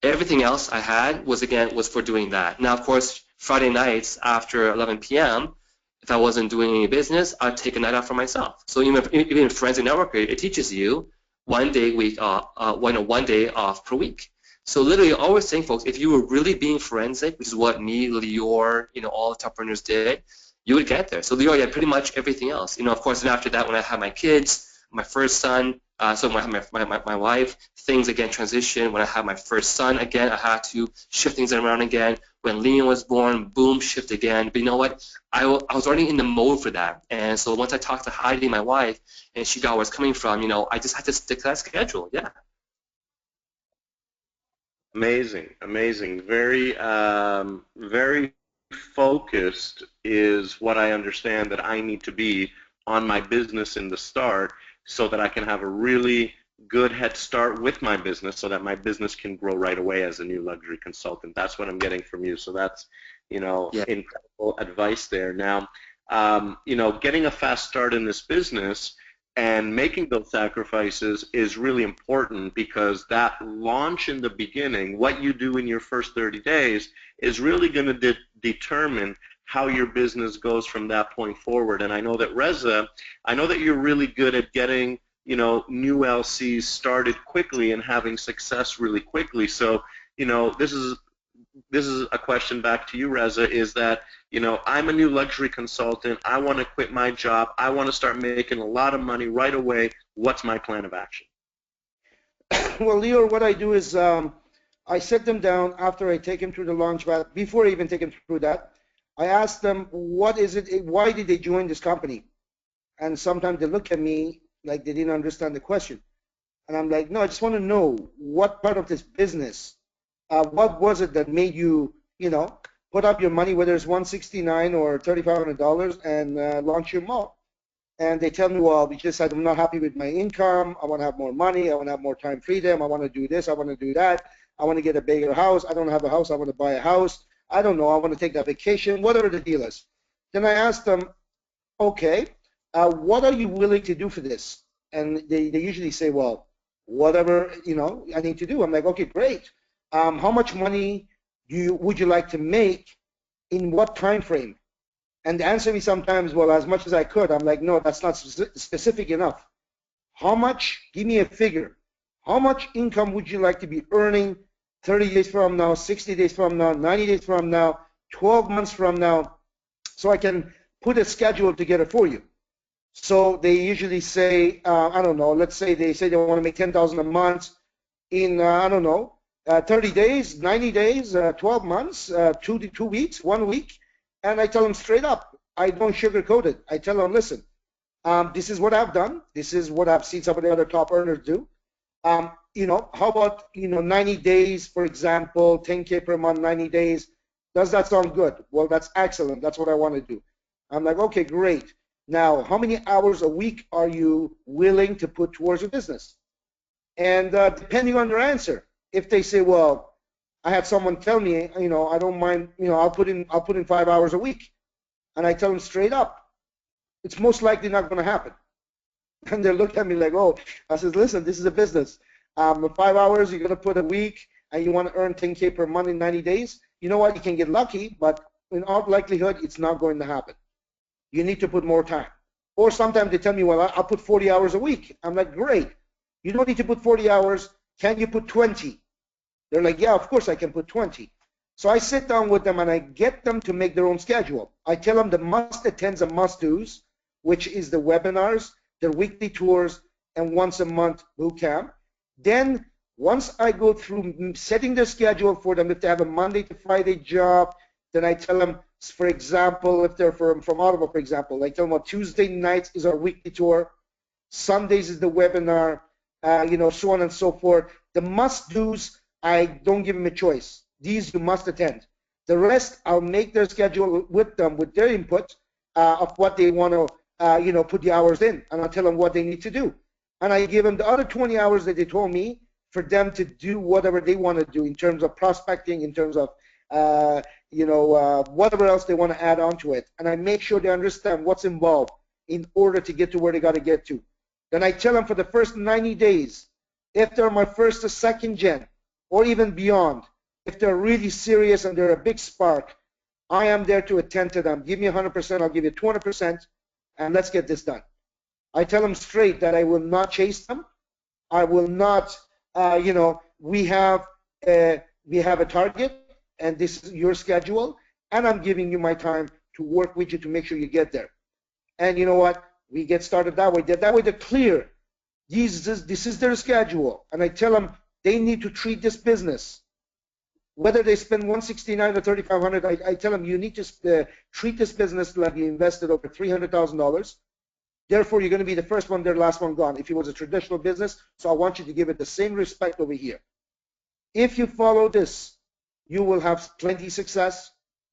[SPEAKER 5] everything else I had was for doing that. Now, of course, Friday nights after 11 p.m., if I wasn't doing any business, I'd take a night off for myself. So even in Forensic Networker, it teaches you one day off per week. So literally, always saying, folks, if you were really being forensic, which is what me, Lior, all the entrepreneurs did, you would get there. So Lior, yeah, pretty much everything else. Of course, and after that, when I had my kids, my first son, so when I had my wife, things again transitioned. When I had my first son, again, I had to shift things around again. When Liam was born, boom, shift again. But you know what? I was already in the mode for that. And so once I talked to Heidi, my wife, and she got where I was coming from, I just had to stick to that schedule. Yeah.
[SPEAKER 2] Amazing, amazing. Very, very focused is what I understand that I need to be on my business in the start so that I can have a really good head start with my business so that my business can grow right away as a new luxury consultant. That's what I'm getting from you. So that's,
[SPEAKER 5] Yeah.
[SPEAKER 2] incredible advice there. Now, getting a fast start in this business and making those sacrifices is really important because that launch in the beginning, what you do in your first 30 days, is really going to determine how your business goes from that point forward. And I know that Reza, I know that you're really good at getting, new LCs started quickly and having success really quickly. So, this is a question back to you, Reza, is that, I'm a new luxury consultant. I want to quit my job. I want to start making a lot of money right away. What's my plan of action?
[SPEAKER 4] Well, Lior, what I do is I sit them down after I take them through the launch pad. Before I even take them through that, I ask them, what is it? Why did they join this company? And sometimes they look at me like they didn't understand the question. And I'm like, no, I just want to know what part of this business, what was it that made you, put up your money, whether it's $169 or $3,500, and launch your mall. And they tell me, well, because I'm not happy with my income, I want to have more money, I want to have more time freedom, I want to do this, I want to do that, I want to get a bigger house, I don't have a house, I want to buy a house, I don't know, I want to take that vacation, whatever the deal is. Then I ask them, okay, what are you willing to do for this? And they usually say, well, whatever, I need to do. I'm like, okay, great. How much money would you like to make in what time frame? And they answer me sometimes, well, as much as I could. I'm like, no, that's not specific enough. How much? Give me a figure. How much income would you like to be earning 30 days from now, 60 days from now, 90 days from now, 12 months from now, so I can put a schedule together for you? So they usually say, I don't know, let's say they want to make 10,000 a month in, I don't know, 30 days, 90 days, 12 months, 2 weeks, 1 week. And I tell them straight up, I don't sugarcoat it. I tell them, listen, this is what I've done. This is what I've seen some of the other top earners do. How about, 90 days, for example, 10K per month, 90 days. Does that sound good? Well, that's excellent. That's what I want to do. I'm like, okay, great. Now, how many hours a week are you willing to put towards your business? And depending on their answer, if they say, well, I had someone tell me, I don't mind, I'll put in 5 hours a week, and I tell them straight up, it's most likely not going to happen. And they look at me like, oh, I says, listen, this is a business. 5 hours, you're going to put a week, and you want to earn 10K per month in 90 days. You know what? You can get lucky, but in all likelihood, it's not going to happen. You need to put more time. Or sometimes they tell me, well, I'll put 40 hours a week. I'm like, great. You don't need to put 40 hours. Can you put 20? They're like, yeah, of course I can put 20. So I sit down with them and I get them to make their own schedule. I tell them the must-attends and must-dos, which is the webinars, their weekly tours, and once a month boot camp. Then once I go through setting their schedule for them, if they have a Monday to Friday job, then I tell them, for example, if they're from Ottawa, for example, I tell them, well, Tuesday nights is our weekly tour, Sundays is the webinar, so on and so forth. The must-dos, I don't give them a choice. These you must attend. The rest, I'll make their schedule with them, with their input of what they want to, put the hours in, and I'll tell them what they need to do. And I give them the other 20 hours that they told me for them to do whatever they want to do in terms of prospecting, in terms of whatever else they want to add on to it. And I make sure they understand what's involved in order to get to where they got to get to. Then I tell them for the first 90 days, if they're my first or second gen, or even beyond, if they're really serious and they're a big spark, I am there to attend to them. Give me 100%, I'll give you 200%, and let's get this done. I tell them straight that I will not chase them. I will not, we have a target, and this is your schedule, and I'm giving you my time to work with you to make sure you get there. And you know what? We get started that way. That way they're clear. This is their schedule. And I tell them they need to treat this business. Whether they spend $169 or $3,500, I tell them you need to treat this business like you invested over $300,000. Therefore, you're going to be the first one there, last one gone. If it was a traditional business, so I want you to give it the same respect over here. If you follow this, you will have plenty of success,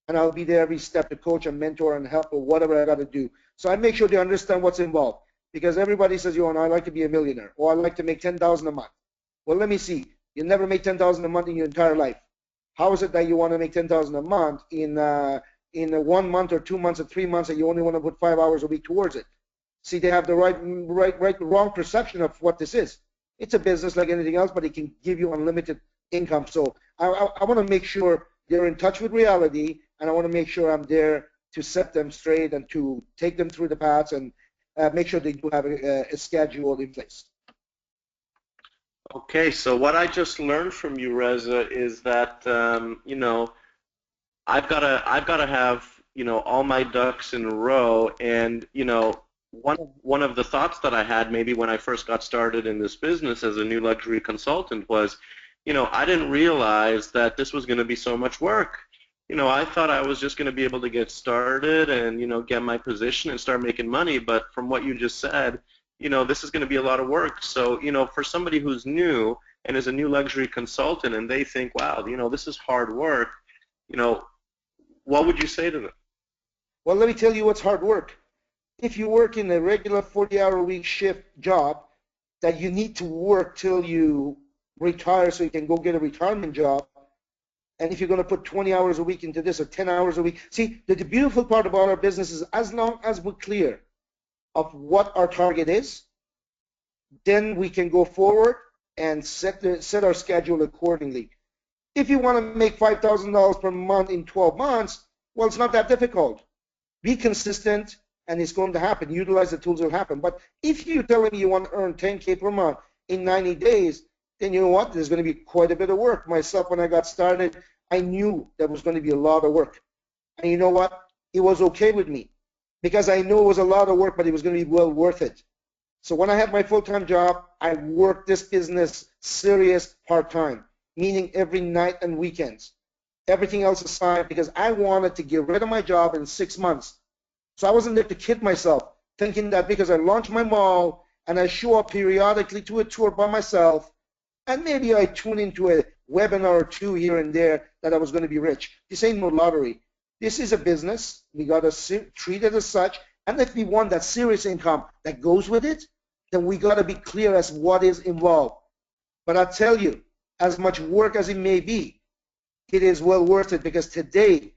[SPEAKER 4] and I'll be there every step to coach and mentor and help or whatever I got to do. So I make sure they understand what's involved, because everybody says, I'd like to be a millionaire, or I'd like to make $10,000 a month. Well, let me see. You never made $10,000 a month in your entire life. How is it that you want to make $10,000 a month in 1 month or 2 months or 3 months, and you only want to put 5 hours a week towards it? See, they have the wrong perception of what this is. It's a business like anything else, but it can give you unlimited income. So I want to make sure they're in touch with reality, and I want to make sure I'm there to set them straight and to take them through the paths and make sure they do have a schedule in place.
[SPEAKER 2] Okay, so what I just learned from you, Reza, is that I've got to have all my ducks in a row, and one of the thoughts that I had maybe when I first got started in this business as a new luxury consultant was, I didn't realize that this was going to be so much work. I thought I was just going to be able to get started and get my position and start making money, but from what you just said, this is going to be a lot of work. So, for somebody who's new and is a new luxury consultant and they think, wow, this is hard work, what would you say to them?
[SPEAKER 4] Well, let me tell you what's hard work. If you work in a regular 40-hour-a-week shift job that you need to work till you retire so you can go get a retirement job, and if you're going to put 20 hours a week into this or 10 hours a week, see, the beautiful part about our business is as long as we're clear of what our target is, then we can go forward and set our schedule accordingly. If you want to make $5,000 per month in 12 months, well, it's not that difficult. Be consistent, and it's going to happen. Utilize the tools, it'll happen. But if you're telling me you want to earn 10K per month in 90 days, then you know what? There's going to be quite a bit of work. Myself, when I got started, I knew there was going to be a lot of work. And you know what? It was okay with me because I knew it was a lot of work, but it was going to be well worth it. So when I had my full-time job, I worked this business serious part-time, meaning every night and weekends. Everything else aside, because I wanted to get rid of my job in 6 months. So I wasn't there to kid myself, thinking that because I launched my mall and I show up periodically to a tour by myself, and maybe I tune into a webinar or two here and there, that I was going to be rich. This ain't no lottery. This is a business. We got to treat it as such. And if we want that serious income that goes with it, then we got to be clear as what is involved. But I tell you, as much work as it may be, it is well worth it, because today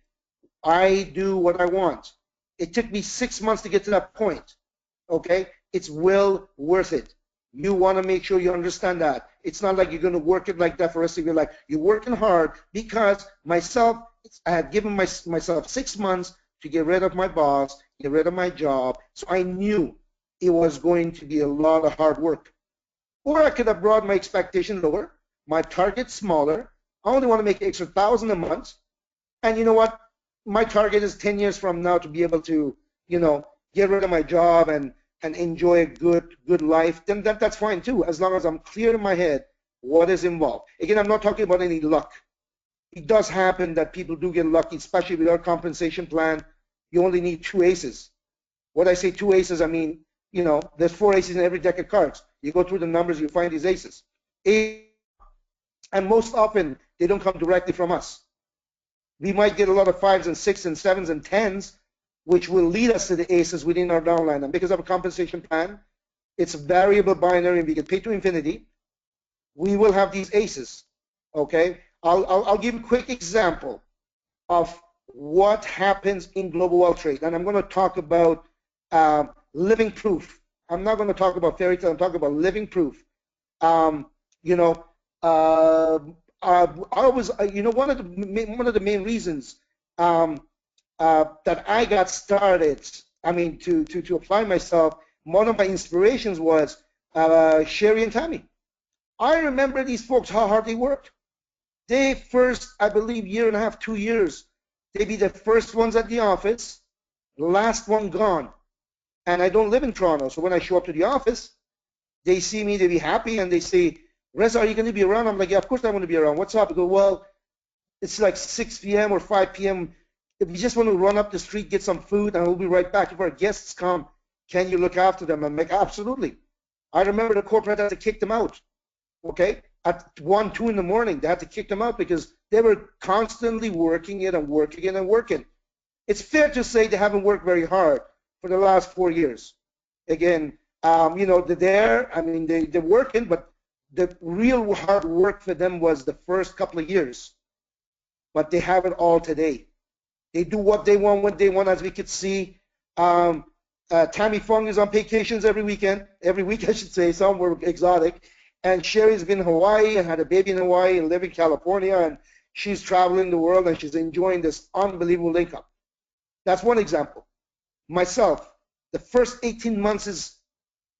[SPEAKER 4] I do what I want. It took me 6 months to get to that point. Okay? It's well worth it. You want to make sure you understand that. It's not like you're going to work it like that for the rest of your life. You're working hard, because myself, I had given myself 6 months to get rid of my boss, get rid of my job. So I knew it was going to be a lot of hard work. Or I could have brought my expectation lower, my target smaller. I only want to make extra $1,000 a month. And you know what? My target is 10 years from now to be able to, get rid of my job and enjoy a good life. Then that's fine too, as long as I'm clear in my head what is involved. Again, I'm not talking about any luck. It does happen that people do get lucky, especially with our compensation plan. You only need 2 aces. When I say 2 aces, I mean, there's 4 aces in every deck of cards. You go through the numbers, you find these aces. And most often, they don't come directly from us. We might get a lot of 5s and 6s and 7s and 10s, which will lead us to the aces within our downline. And because of a compensation plan, it's a variable binary, and we get paid to infinity. We will have these aces, okay? I'll give a quick example of what happens in global wealth trade. And I'm going to talk about living proof. I'm not going to talk about fairy tale. I'm talking about living proof. I was, one of the main reasons that I got started, to apply myself, one of my inspirations was Sherry and Tammy. I remember these folks, how hard they worked. They first, I believe, 1.5 to 2 years, they be the first ones at the office, last one gone. And I don't live in Toronto, so when I show up to the office, they see me, they be happy, and they say, Reza, are you going to be around? I'm like, yeah, of course I want to be around. What's up? I go, well, it's like 6 p.m. or 5 p.m. If you just want to run up the street, get some food, and we'll be right back. If our guests come, can you look after them? I'm like, absolutely. I remember the corporate had to kick them out, okay? At 1, 2 in the morning, they had to kick them out because they were constantly working it and working it and working. It's fair to say they haven't worked very hard for the last 4 years. Again, they're there, they're working, but the real hard work for them was the first couple of years. But they have it all today. They do what they want when they want, as we could see. Tammy Fung is on vacations every week, I should say, somewhere exotic. And Sherry's been in Hawaii and had a baby in Hawaii and live in California, and she's traveling the world and she's enjoying this unbelievable income. That's one example. Myself, the first 18 months is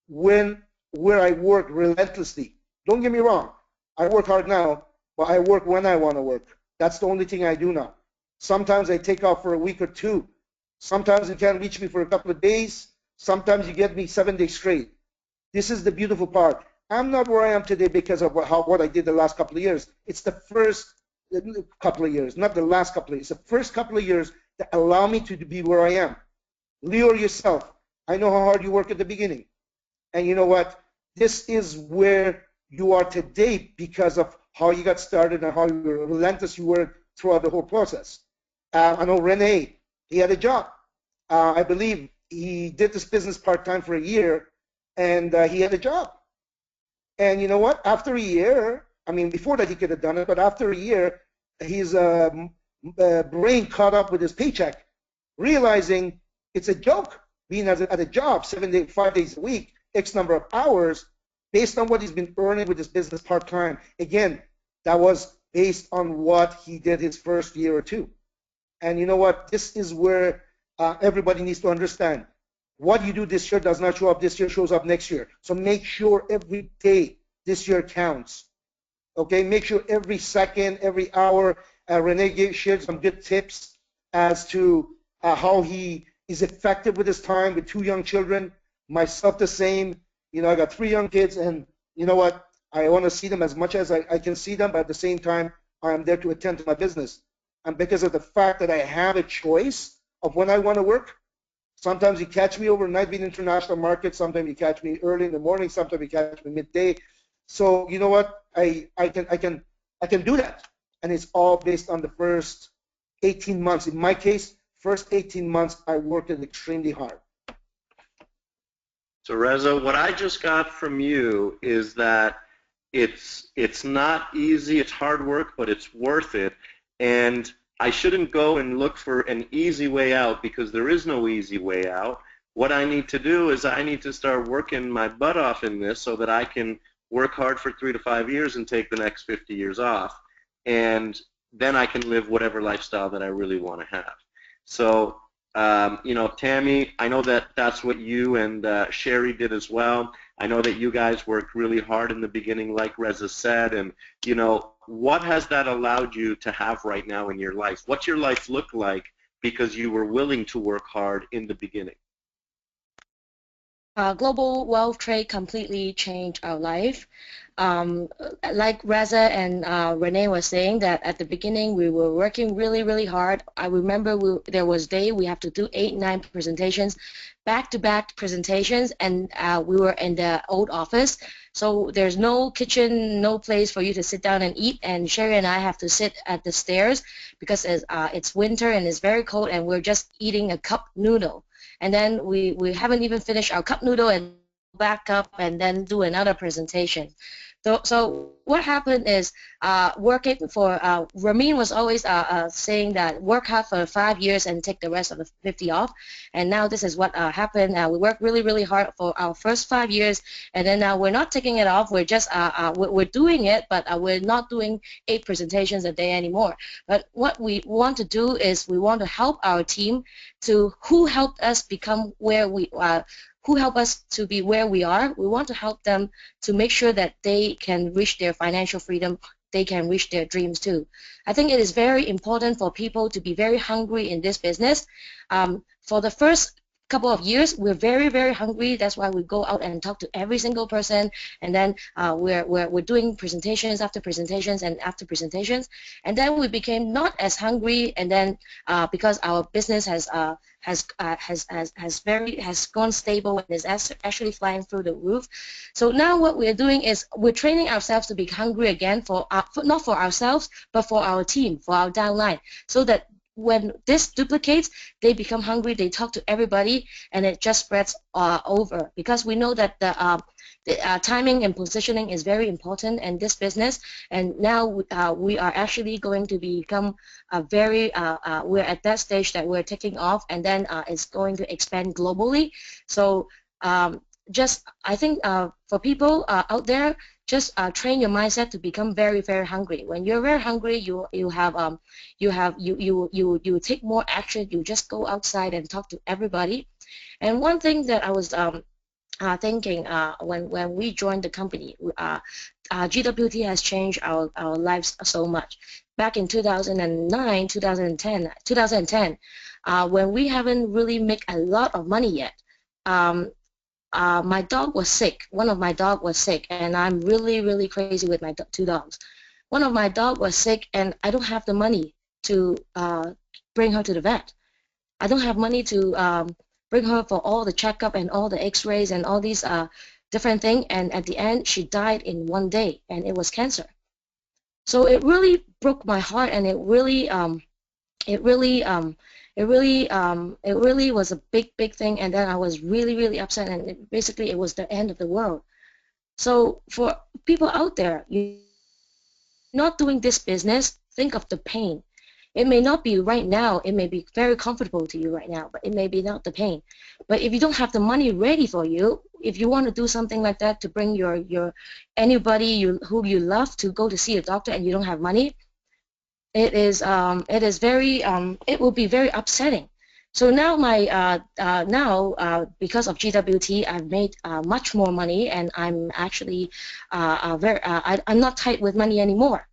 [SPEAKER 4] where I work relentlessly. Don't get me wrong, I work hard now, but I work when I want to work. That's the only thing I do now. Sometimes I take off for a week or 2. Sometimes you can't reach me for a couple of days. Sometimes you get me 7 days straight. This is the beautiful part. I'm not where I am today because of what I did the last couple of years. It's the first couple of years, not the last couple of years. The first couple of years that allow me to be where I am. Lior, yourself, I know how hard you work at the beginning. And you know what? This is where you are today because of how you got started and how relentless you were throughout the whole process. I know Rene, he had a job. I believe he did this business part-time for a year, and he had a job. And you know what? After a year, before that he could have done it, but after a year, his brain caught up with his paycheck, realizing it's a joke being at a job 5 days a week, X number of hours, based on what he's been earning with his business part-time. Again, that was based on what he did his first year or two. And you know what? This is where everybody needs to understand. What you do this year does not show up this year, shows up next year. So make sure every day this year counts. Okay, make sure every second, every hour, Renee shared some good tips as to how he is effective with his time with 2 young children. Myself the same. You know, I got 3 young kids, and you know what? I want to see them as much as I can see them, but at the same time, I am there to attend to my business. And because of the fact that I have a choice of when I want to work, sometimes you catch me overnight in international markets, sometimes you catch me early in the morning, sometimes you catch me midday. So you know what? I can do that, and it's all based on the first 18 months. In my case, first 18 months, I worked it extremely hard.
[SPEAKER 2] So Reza, what I just got from you is that it's not easy, it's hard work, but it's worth it. And I shouldn't go and look for an easy way out, because there is no easy way out. What I need to do is I need to start working my butt off in this so that I can work hard for 3 to 5 years and take the next 50 years off. And then I can live whatever lifestyle that I really want to have. So, you know, Tammy, I know that that's what you and Sherry did as well. I know that you guys worked really hard in the beginning, like Reza said, and, you know, what has that allowed you to have right now in your life? What's your life look like because you were willing to work hard in the beginning?
[SPEAKER 3] Global wealth trade completely changed our life. Like Reza and Renee were saying, that at the beginning we were working really, really hard. I remember there was day we have to do 8, 9 presentations, back-to-back presentations, and we were in the old office. So there's no kitchen, no place for you to sit down and eat, and Sherry and I have to sit at the stairs because it's winter and it's very cold, and we're just eating a cup noodle. And then we haven't even finished our cup noodle and back up and then do another presentation. So what happened is working for Ramin was always saying that work hard for 5 years and take the rest of the 50 off. And now this is what happened. We worked really, really hard for our first 5 years, and then now we're not taking it off. We're just we're doing it, but we're not doing 8 presentations a day anymore. But what we want to do is we want to help our team who helped us become where we are. Who help us to be where we are. We want to help them to make sure that they can reach their financial freedom, they can reach their dreams too. I think it is very important for people to be very hungry in this business. For the first couple of years, we're very, very hungry. That's why we go out and talk to every single person, and then we're doing presentations after presentations and after presentations, and then we became not as hungry, and then because our business has gone stable and is actually flying through the roof. So now what we're doing is we're training ourselves to be hungry again not for ourselves, but for our team, for our downline, so that when this duplicates, they become hungry, they talk to everybody, and it just spreads over. Because we know that the timing and positioning is very important in this business, and now we are actually going to become we're at that stage that we're taking off, and then it's going to expand globally. So I think for people out there, just train your mindset to become very, very hungry. When you're very hungry, you take more action. You just go outside and talk to everybody. And one thing that I was thinking when we joined the company, GWT has changed our lives so much. Back in 2009, 2010, when we haven't really made a lot of money yet, my dog was sick. One of my dogs was sick, and I'm really, really crazy with my 2 dogs. One of my dogs was sick, and I don't have the money to bring her to the vet. I don't have money to bring her for all the checkup and all the x-rays and all these different things, and at the end she died in 1 day, and it was cancer. So it really broke my heart, and it really was a big thing, and then I was really, really upset, and basically it was the end of the world. So for people out there, you're not doing this business, think of the pain. It may not be right now, it may be very comfortable to you right now, but it may be not the pain. But if you don't have the money ready for you, if you want to do something like that to bring your anybody who you love to go to see a doctor and you don't have money, it is very it will be very upsetting. So now because of GWT, I've made much more money, and I'm actually I'm not tight with money anymore.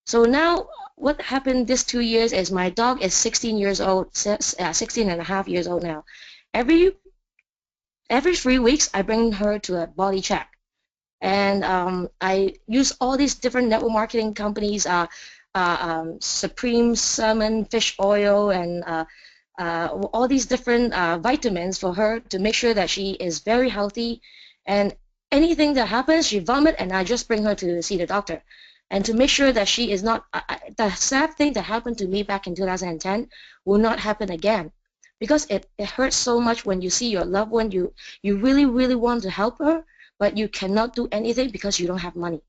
[SPEAKER 3] So now what happened this 2 years is my dog is 16 years old, 16 and a half years old now. Every 3 weeks I bring her to a body check, and I use all these different network marketing companies, Supreme Salmon Fish Oil, and all these different vitamins for her to make sure that she is very healthy. And anything that happens, she vomit, and I just bring her to see the doctor. And to make sure that she is not, the sad thing that happened to me back in 2010 will not happen again. Because it hurts so much when you see your loved one, you really, really want to help her, but you cannot do anything because you don't have money.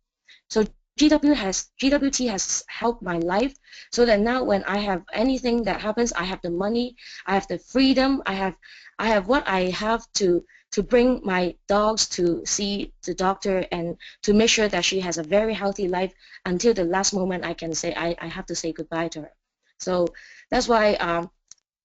[SPEAKER 3] So GWT has helped my life, so that now when I have anything that happens, I have the money, I have the freedom, I have what I have to bring my dogs to see the doctor and to make sure that she has a very healthy life until the last moment I can say I have to say goodbye to her. So that's why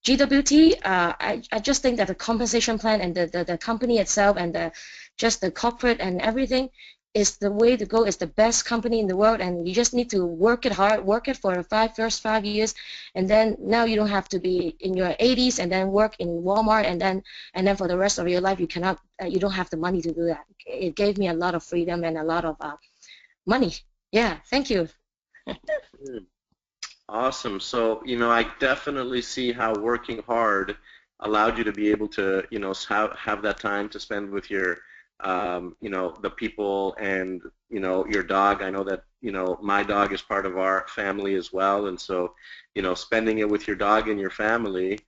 [SPEAKER 3] GWT, I just think that the compensation plan and the company itself and just the corporate and everything is the way to go. It's the best company in the world, and you just need to work it hard, work it for the first 5 years, and then now you don't have to be in your 80s and then work in Walmart, and then for the rest of your life you don't have the money to do that. It gave me a lot of freedom and a lot of money. Yeah, thank you.
[SPEAKER 2] Awesome. So, I definitely see how working hard allowed you to be able to, have that time to spend with your, the people and, your dog. I know that, my dog is part of our family as well. And so, spending it with your dog and your family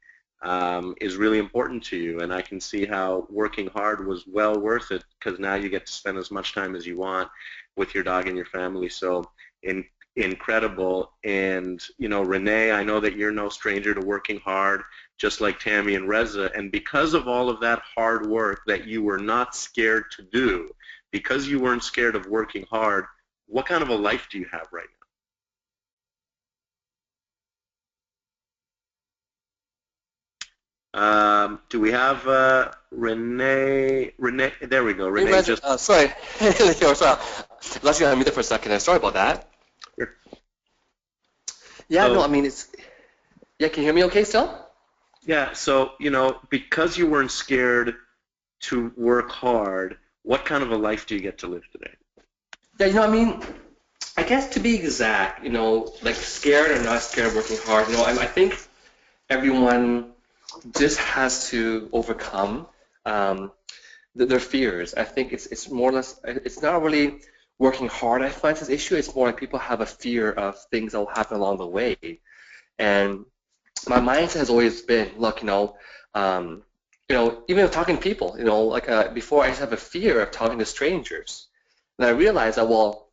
[SPEAKER 2] is really important to you. And I can see how working hard was well worth it, because now you get to spend as much time as you want with your dog and your family. So, incredible. And Renee, I know that you're no stranger to working hard, just like Tammy and Reza, and because of all of that hard work that you were not scared to do, because you weren't scared of working hard, what kind of a life do you have right now? Do we have Renee? There we go. Renee,
[SPEAKER 5] hey, Reza, sorry. Sorry. I was actually unmuted for a second. Sorry about that.
[SPEAKER 2] Sure.
[SPEAKER 5] Yeah,
[SPEAKER 2] So,
[SPEAKER 5] no, I mean, yeah, can you hear me okay still?
[SPEAKER 2] Yeah, so, because you weren't scared to work hard, what kind of a life do you get to live today?
[SPEAKER 5] Yeah, I mean, I guess to be exact, like scared or not scared of working hard, I think everyone just has to overcome their fears. I think it's more or less, it's not really working hard I find this issue. It's more like people have a fear of things that will happen along the way. And my mindset has always been, look, even with talking to people, before I used to have a fear of talking to strangers. And I realized that, well,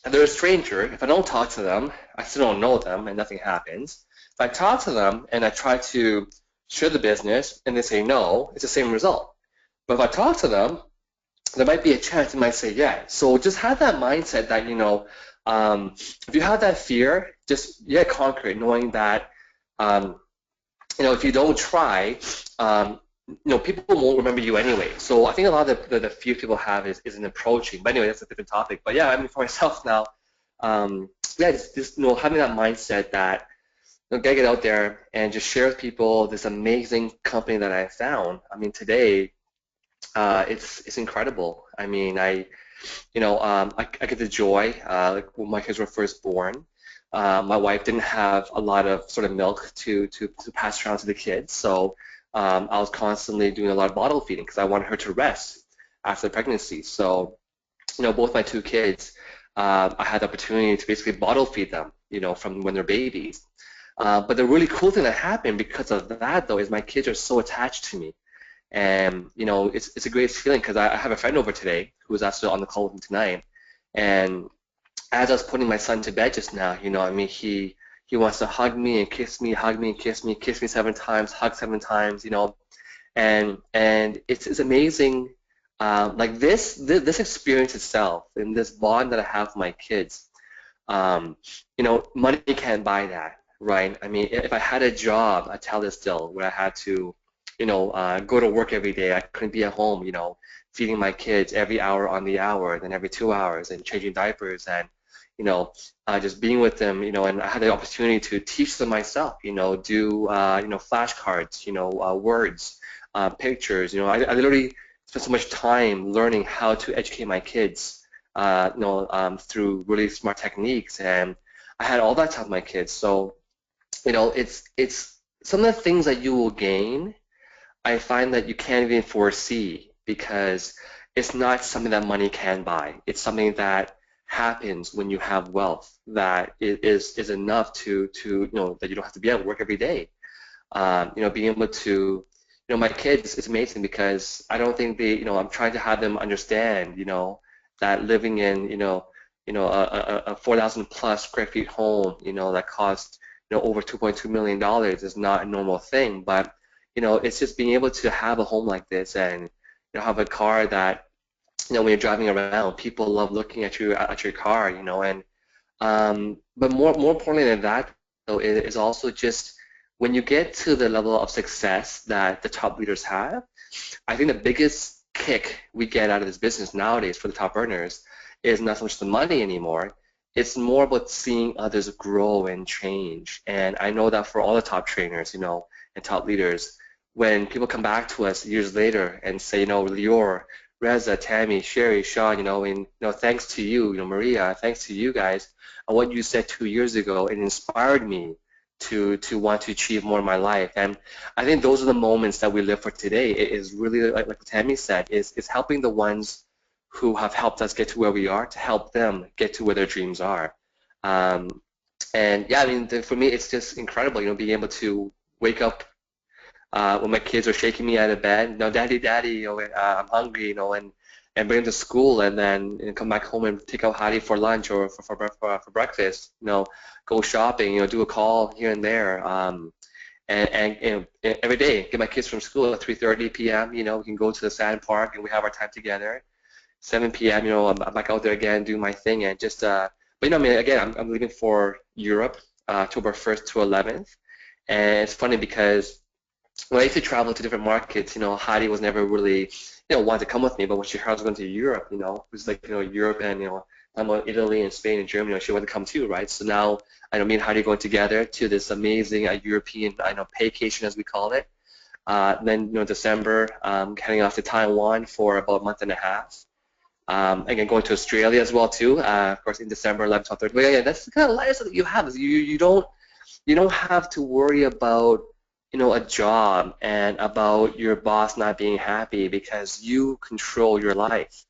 [SPEAKER 5] if they're a stranger, if I don't talk to them, I still don't know them and nothing happens. If I talk to them and I try to share the business and they say no, it's the same result. But if I talk to them, there might be a chance they might say yes. So just have that mindset that, if you have that fear, just, conquer it, knowing that, if you don't try, people won't remember you anyway. So I think a lot of the fear people have is in approaching. But anyway, that's a different topic. But yeah, I mean, for myself now, just having that mindset that gotta get out there and just share with people this amazing company that I found. I mean, today, it's incredible. I mean, I get the joy. Like when my kids were first born, my wife didn't have a lot of sort of milk to pass around to the kids, so I was constantly doing a lot of bottle feeding because I wanted her to rest after the pregnancy. So, both my two kids, I had the opportunity to basically bottle feed them, from when they're babies. But the really cool thing that happened because of that, though, is my kids are so attached to me. And, it's a great feeling because I have a friend over today who is actually on the call with me tonight. And as I was putting my son to bed just now, he He wants to hug me and kiss me, hug me and kiss me 7 times, hug 7 times, and it's amazing. Like this experience itself and this bond that I have with my kids, money can't buy that, right? I mean, if I had a job, a telestill, where I had to, go to work every day, I couldn't be at home, feeding my kids every hour on the hour, then every 2 hours, and changing diapers, and just being with them, and I had the opportunity to teach them myself, do flashcards, words, pictures, I literally spent so much time learning how to educate my kids through really smart techniques, and I had all that time with my kids. So, it's some of the things that you will gain. I find that you can't even foresee because it's not something that money can buy. It's something that happens when you have wealth that is enough to that you don't have to be at work every day. Being able to, my kids is amazing because I don't think I'm trying to have them understand, that living in, a 4,000 plus square feet home, that costs, over $2.2 million is not a normal thing. But, it's just being able to have a home like this and, have a car that, when you're driving around, people love looking at your car, and but more importantly than that, though, is also just when you get to the level of success that the top leaders have, I think the biggest kick we get out of this business nowadays for the top earners is not so much the money anymore. It's more about seeing others grow and change. And I know that for all the top trainers, and top leaders, when people come back to us years later and say, Lior, Reza, Tammy, Sherry, Sean, and thanks to you, Maria, thanks to you guys, and what you said 2 years ago, it inspired me to want to achieve more in my life. And I think those are the moments that we live for today. It is really, like Tammy said, is helping the ones who have helped us get to where we are to help them get to where their dreams are. And yeah, I mean, for me, it's just incredible, being able to wake up when my kids are shaking me out of bed, daddy, daddy, I'm hungry, and bring them to school, and then come back home and take out Hadi for lunch or for breakfast, go shopping, do a call here and there, and every day get my kids from school at 3:30 p.m. We can go to the sand park and we have our time together. 7 p.m. I'm back out there again doing my thing, and just but I mean, again, I'm leaving for Europe October 1st to 11th, and it's funny because when I used to travel to different markets, Heidi was never really, wanted to come with me, but when she heard I was going to Europe, it was like, Europe and, I'm about Italy and Spain and Germany, she wanted to come too, right? So now, I know me and Heidi are going together to this amazing European, paycation as we call it. Then, December, heading off to Taiwan for about a month and a half. Again, going to Australia as well too, of course, in December 11th, 12th, 13th. But yeah, that's the kind of life that you have. Is you don't have to worry about a job and about your boss not being happy because you control your life.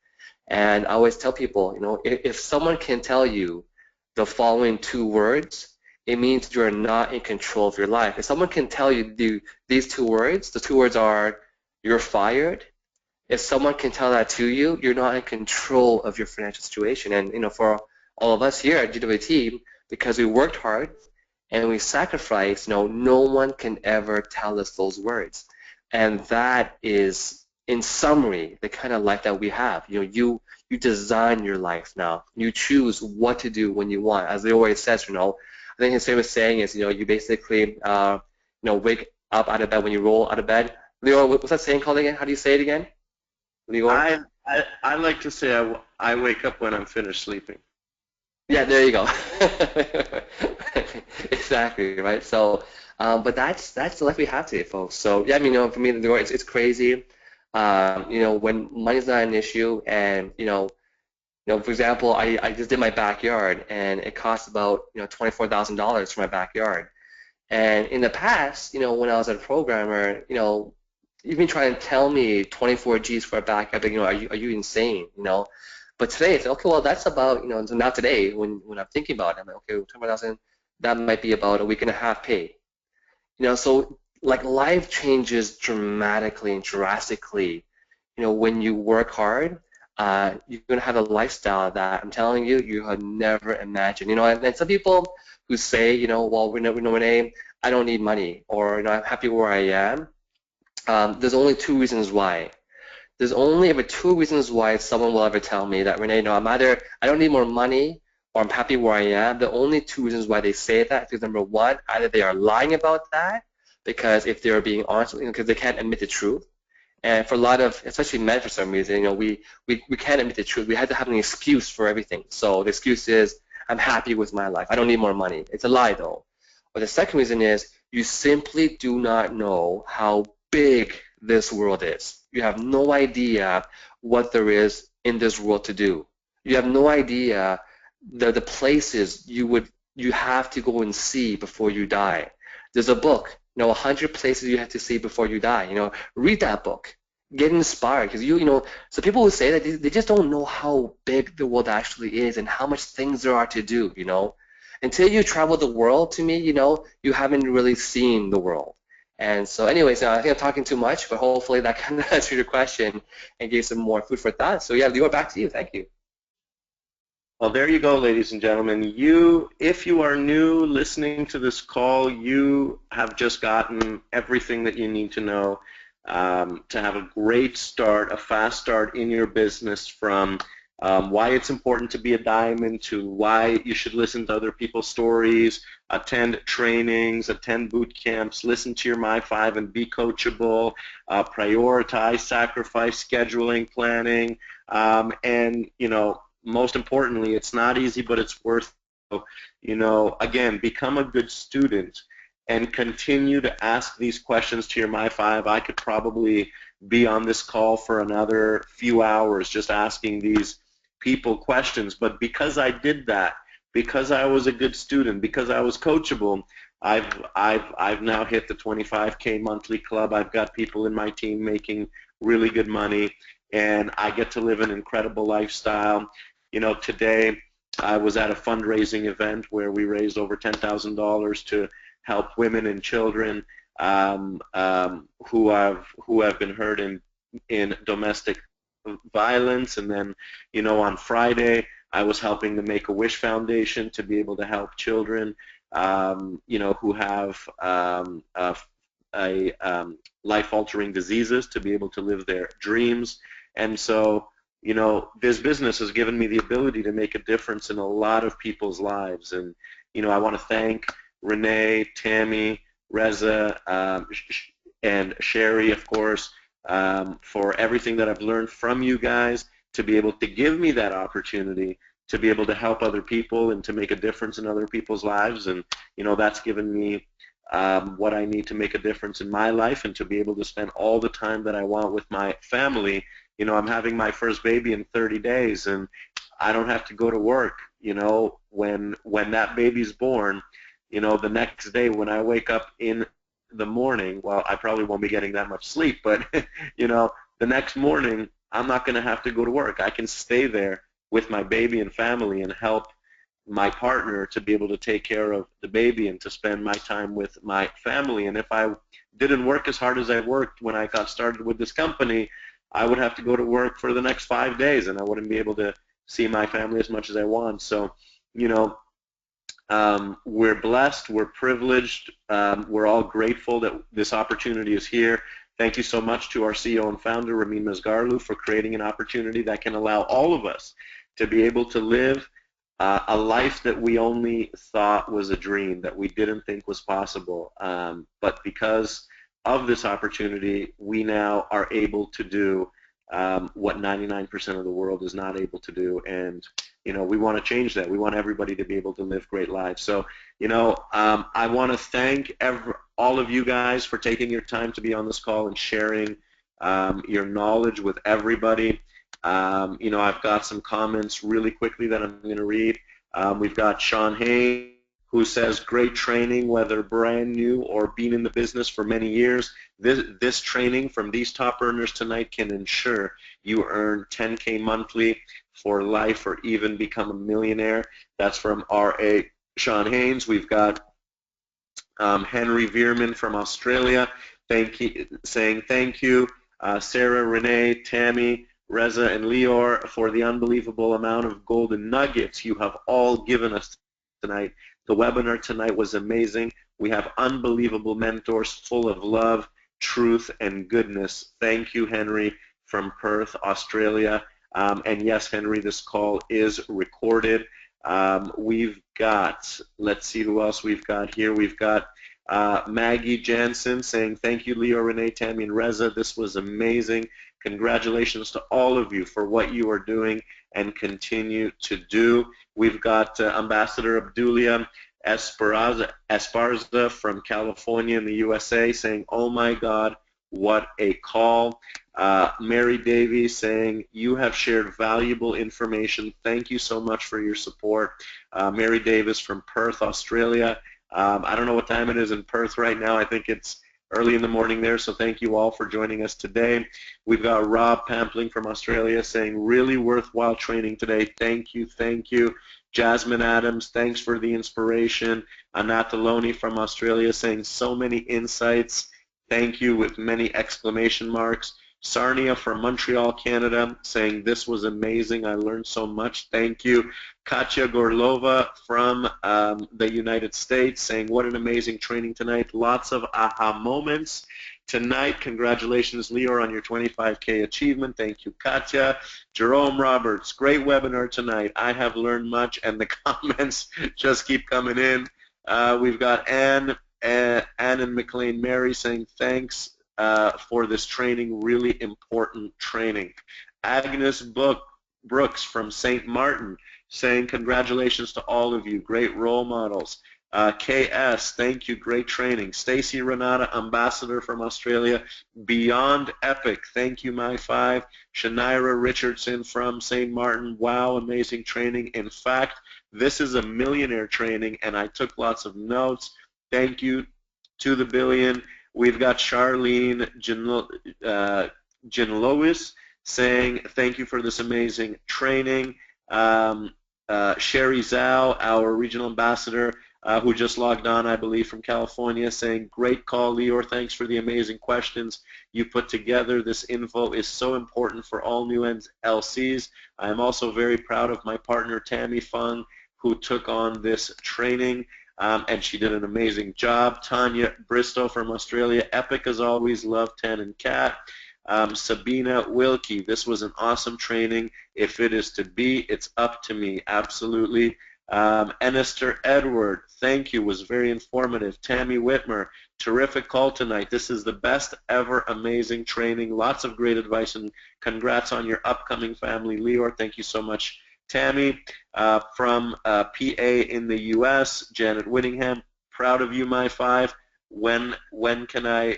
[SPEAKER 5] And I always tell people, if someone can tell you the following 2 words, it means you're not in control of your life. If someone can tell you these 2 words, the 2 words are you're fired. If someone can tell that to you, you're not in control of your financial situation. And for all of us here at GWT, because we worked hard, and we sacrifice, no one can ever tell us those words. And that is, in summary, the kind of life that we have. You design your life now. You choose what to do when you want. As they always says, I think his famous saying is, you basically, wake up out of bed when you roll out of bed. Lior, what's that saying called again? How do you say it again? Lior?
[SPEAKER 2] I like to say I wake up when I'm finished sleeping.
[SPEAKER 5] Yeah, there you go. Exactly, right? So, but that's the life we have today, folks. So yeah, I mean, for me, it's crazy. When money's not an issue, and for example, I just did my backyard, and it cost about $24,000 for my backyard. And in the past, when I was a programmer, you've been trying to tell me 24 G's for a backyard, are you insane? But today it's okay. Well, that's about so now today when I'm thinking about it, I'm like, okay, 20,000, that might be about a week and a half pay. So like life changes dramatically and drastically. When you work hard, you're gonna have a lifestyle that I'm telling you you have never imagined. And some people who say, you know, well, Renee, I don't need money, or, you know, I'm happy where I am. There's only two reasons why. There's only ever two reasons why someone will ever tell me that, Renee, no, I don't need more money, or I'm happy where I am. The only two reasons why they say that is, number one, either they are lying about that, because if they're being honest, you know, because they can't admit the truth. And for a lot of, especially men, for some reason, you know, we can't admit the truth. We have to have an excuse for everything. So the excuse is, I'm happy with my life. I don't need more money. It's a lie, though. Or the second reason is, you simply do not know how big this world is. You have no idea what there is in this world to do. You have no idea the places you have to go and see before you die. There's a book, you know, 100 places you have to see before you die. You know, read that book, get inspired, because you know. So people who say that they just don't know how big the world actually is and how much things there are to do. You know, until you travel the world, to me, you know, you haven't really seen the world. And so, anyways, I think I'm talking too much, but hopefully that kind of answered your question and gave some more food for thought. So yeah, Lior, back to you. Thank you.
[SPEAKER 2] Well, there you go, ladies and gentlemen. If you are new listening to this call, you have just gotten everything that you need to know to have a great start, a fast start in your business, from why it's important to be a diamond to why you should listen to other people's stories, attend trainings, attend boot camps, listen to your My5 and be coachable, prioritize, sacrifice, scheduling, planning, and, you know, most importantly, it's not easy, but it's worth it. You know, again, become a good student and continue to ask these questions to your My5. I could probably be on this call for another few hours just asking these people questions, but because I did that, because I was a good student, because I was coachable, I've now hit the 25K monthly club. I've got people in my team making really good money, and I get to live an incredible lifestyle. You know, today I was at a fundraising event where we raised over $10,000 to help women and children who have been hurt in domestic violence. And then, you know, on Friday I was helping the Make-A-Wish Foundation to be able to help children, you know, who have life-altering diseases, to be able to live their dreams. And so, you know, this business has given me the ability to make a difference in a lot of people's lives. And, you know, I want to thank Renee, Tammy, Reza, and Sherry, of course, for everything that I've learned from you guys, to be able to give me that opportunity to be able to help other people and to make a difference in other people's lives. And, you know, that's given me what I need to make a difference in my life and to be able to spend all the time that I want with my family. You know, I'm having my first baby in 30 days, and I don't have to go to work. You know, when that baby's born, you know, the next day when I wake up in the morning, well, I probably won't be getting that much sleep, but, you know, the next morning I'm not going to have to go to work. I can stay there with my baby and family and help my partner to be able to take care of the baby and to spend my time with my family. And if I didn't work as hard as I worked when I got started with this company, I would have to go to work for the next 5 days, and I wouldn't be able to see my family as much as I want. So, you know, we're blessed, we're privileged, we're all grateful that this opportunity is here. Thank you so much to our CEO and founder, Ramin Mazgarlu, for creating an opportunity that can allow all of us to be able to live a life that we only thought was a dream, that we didn't think was possible. But because of this opportunity, we now are able to do what 99% of the world is not able to do. And, you know, we want to change that. We want everybody to be able to live great lives. So, you know, I want to thank all of you guys for taking your time to be on this call and sharing your knowledge with everybody. You know, I've got some comments really quickly that I'm going to read. We've got Sean Haynes, who says, great training, whether brand new or been in the business for many years. This training from these top earners tonight can ensure you earn 10K monthly for life or even become a millionaire. That's from R.A. Sean Haynes. We've got Henry Veerman from Australia saying thank you. Sarah, Renee, Tammy, Reza, and Lior, for the unbelievable amount of golden nuggets you have all given us tonight. The webinar tonight was amazing. We have unbelievable mentors full of love, truth, and goodness. Thank you, Henry, from Perth, Australia. And yes, Henry, this call is recorded. We've got, let's see who else we've got here. We've got Maggie Jansen saying, thank you, Lior, Renee, Tammy, and Reza. This was amazing. Congratulations to all of you for what you are doing and continue to do. We've got Ambassador Abdulia Esparza from California in the USA saying, oh my God, what a call. Mary Davies saying, you have shared valuable information. Thank you so much for your support. Mary Davis from Perth, Australia. I don't know what time it is in Perth right now. I think it's early in the morning there, so thank you all for joining us today. We've got Rob Pampling from Australia saying, really worthwhile training today. Thank you, thank you. Jasmine Adams, thanks for the inspiration. Anathaloni from Australia saying, so many insights. Thank you with many exclamation marks. Sarnia from Montreal, Canada saying, this was amazing. I learned so much. Thank you. Katya Gorlova from the United States saying, what an amazing training tonight. Lots of aha moments tonight. Congratulations, Lior, on your 25K achievement. Thank you, Katya. Jerome Roberts, great webinar tonight. I have learned much, and the comments just keep coming in. We've got Anne and McLean Mary saying, thanks for this training, really important training. Agnes Brooks from St. Martin saying, congratulations to all of you, great role models. KS, thank you, great training. Stacy Renata, ambassador from Australia, beyond epic, thank you, my five. Shanaira Richardson from St. Martin, wow, amazing training. In fact, this is a millionaire training, and I took lots of notes. Thank you to the billion. We've got Charlene Ginlois saying, thank you for this amazing training. Sherry Zhao, our regional ambassador, who just logged on, I believe, from California, saying, great call, Lior. Thanks for the amazing questions you put together. This info is so important for all new LCs. I am also very proud of my partner, Tammy Fung, who took on this training. And she did an amazing job. Tanya Bristow from Australia, epic as always, love Tan and Kat. Sabina Wilkie, this was an awesome training. If it is to be, it's up to me, absolutely. Enister Edward, thank you, was very informative. Tammy Whitmer, terrific call tonight. This is the best ever amazing training. Lots of great advice, and congrats on your upcoming family. Lior, thank you so much. Tammy from PA in the U.S., Janet Whittingham, proud of you, my five. When can I,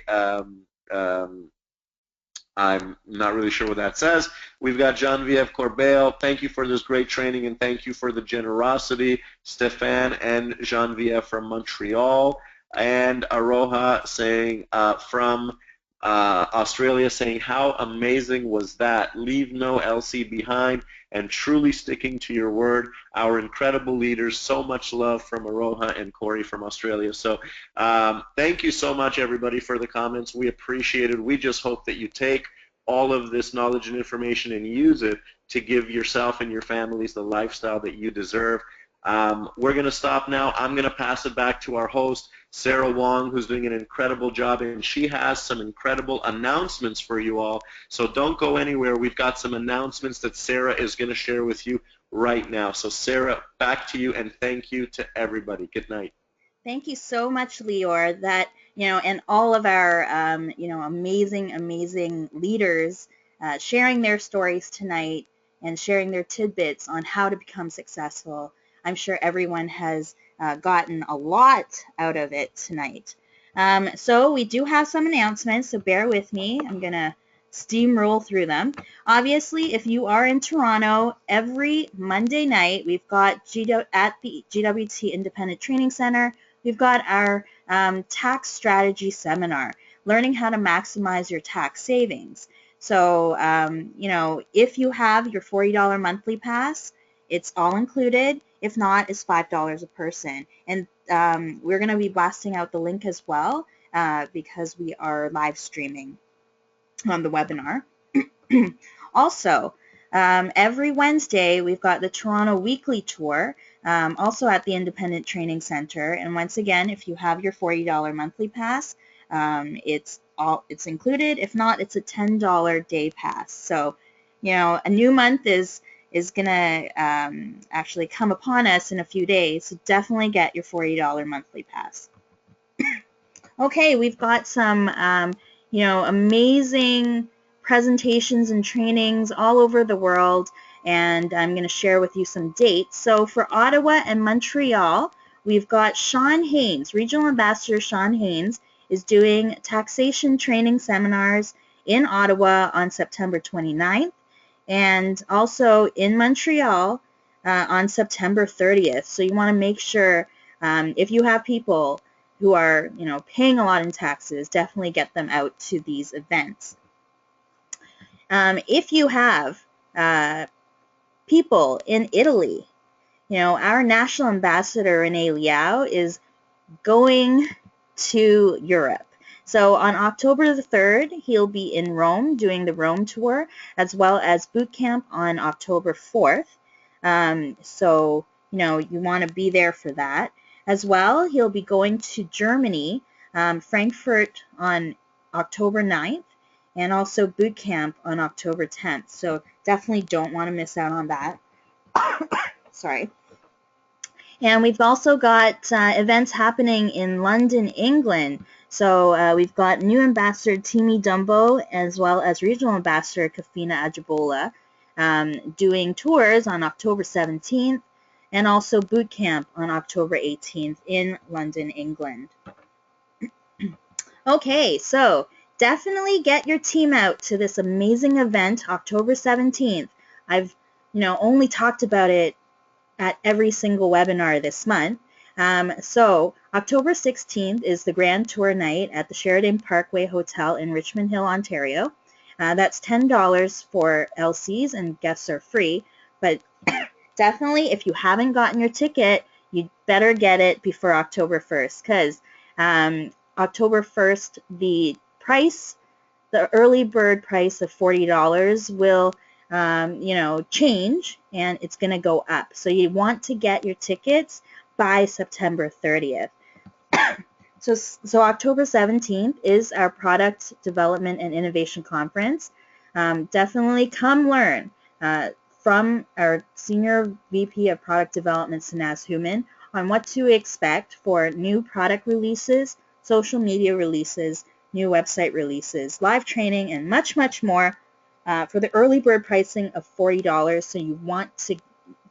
[SPEAKER 2] I'm not really sure what that says. We've got Genevieve Corbeil, thank you for this great training and thank you for the generosity. Stefan and Genevieve from Montreal, and Aroha saying from Australia saying, how amazing was that? Leave no LC behind and truly sticking to your word. Our incredible leaders, so much love from Aroha and Corey from Australia. So thank you so much, everybody, for the comments. We appreciate it. We just hope that you take all of this knowledge and information and use it to give yourself and your families the lifestyle that you deserve. We're going to stop now. I'm going to pass it back to our host, Sarah Wong, who's doing an incredible job, and she has some incredible announcements for you all. So don't go anywhere. We've got some announcements that Sarah is going to share with you right now. So Sarah, back to you, and thank you to everybody. Good night.
[SPEAKER 1] Thank you so much, Lior. That, and all of our, amazing leaders sharing their stories tonight and sharing their tidbits on how to become successful. I'm sure everyone has gotten a lot out of it tonight. So we do have some announcements, so bear with me. I'm going to steamroll through them. Obviously, if you are in Toronto, every Monday night, we've got at the GWT Independent Training Center, we've got our tax strategy seminar, learning how to maximize your tax savings. So, if you have your $40 monthly pass, it's all included. If not, it's $5 a person. And we're going to be blasting out the link as well because we are live streaming on the webinar. Also, every Wednesday, we've got the Toronto Weekly Tour. also at the Independent Training Center. And once again, if you have your $40 monthly pass, it's included. If not, it's a $10 day pass. So, you know, a new month is gonna actually come upon us in a few days. So definitely get your $40 monthly pass. Okay, we've got some, you know, amazing presentations and trainings all over the world, and I'm going to share with you some dates. So for Ottawa and Montreal, we've got Sean Haynes, Regional Ambassador Sean Haynes, is doing taxation training seminars in Ottawa on September 29th, and also in Montreal on September 30th. So you want to make sure if you have people who are, you know, paying a lot in taxes, definitely get them out to these events. If you have people in Italy, you know, our national ambassador, Renee Liao, is going to Europe. So on October the 3rd, he'll be in Rome doing the Rome tour, as well as boot camp on October 4th. So, you know, you want to be there for that. As well, he'll be going to Germany, Frankfurt on October 9th, and also boot camp on October 10th. So definitely don't want to miss out on that. Sorry. And we've also got events happening in London, England. So we've got new ambassador Timi Dumbo, as well as regional ambassador Kafina Ajibola, doing tours on October 17th, and also boot camp on October 18th in London, England. Okay, so definitely get your team out to this amazing event, October 17th. I've, you know, only talked about it at every single webinar this month. So October 16th is the grand tour night at the Sheridan Parkway Hotel in Richmond Hill, Ontario. That's $10 for LCs, and guests are free. But definitely, if you haven't gotten your ticket, you better get it before October 1st, because October 1st, the early bird price of $40 will you know, change, and it's going to go up. So you want to get your tickets by September 30th. So October 17th is our Product Development and Innovation Conference. Definitely come learn from our Senior VP of Product Development, Sanaz Human, on what to expect for new product releases, social media releases, new website releases, live training, and much, much more for the early bird pricing of $40. So you want to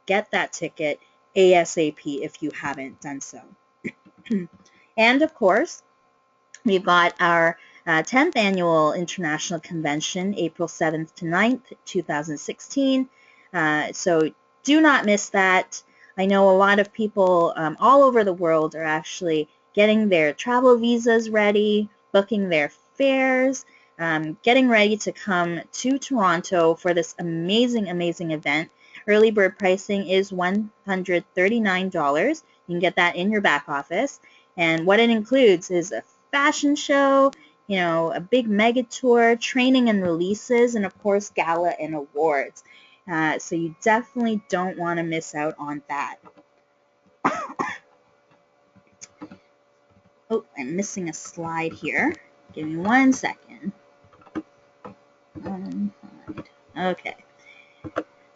[SPEAKER 1] get that ticket ASAP if you haven't done so. And of course, we've got our 10th Annual International Convention, April 7th to 9th, 2016. So do not miss that. I know a lot of people all over the world are actually getting their travel visas ready, booking their fares, getting ready to come to Toronto for this amazing, amazing event. Early bird pricing is $139. You can get that in your back office. And what it includes is a fashion show, you know, a big mega tour, training and releases, and of course, gala and awards. So you definitely don't want to miss out on that. Oh, I'm missing a slide here. Give me 1 second. Okay.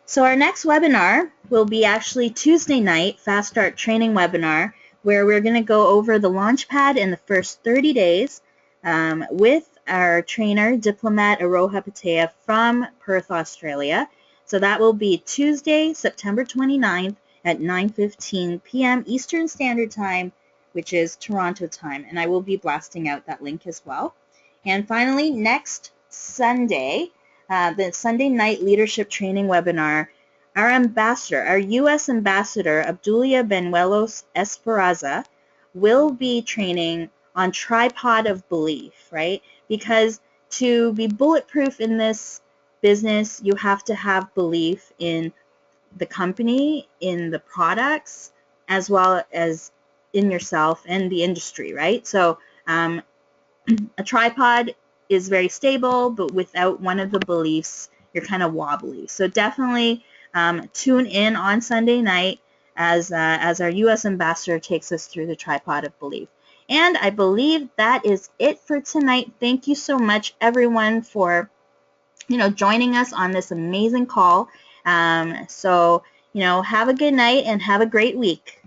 [SPEAKER 1] So our next webinar will be actually Tuesday night, Fast Start Training webinar, where we're going to go over the Launchpad in the first 30 days with our trainer, Diplomat Aroha Patea from Perth, Australia. So that will be Tuesday, September 29th at 9:15 p.m. Eastern Standard Time, which is Toronto time. And I will be blasting out that link as well. And finally, next Sunday, the Sunday night leadership training webinar, our ambassador, our U.S. ambassador, Abdulia Benuelos Esperanza, will be training on tripod of belief, right? Because to be bulletproof in this business, you have to have belief in the company, in the products, as well as in yourself and the industry, right? So a tripod is very stable, but without one of the beliefs, you're kind of wobbly. So definitely tune in on Sunday night. as our U.S. ambassador takes us through the tripod of belief. And I believe that is it for tonight. Thank you so much, everyone, for joining us on this amazing call. So have a good night and have a great week.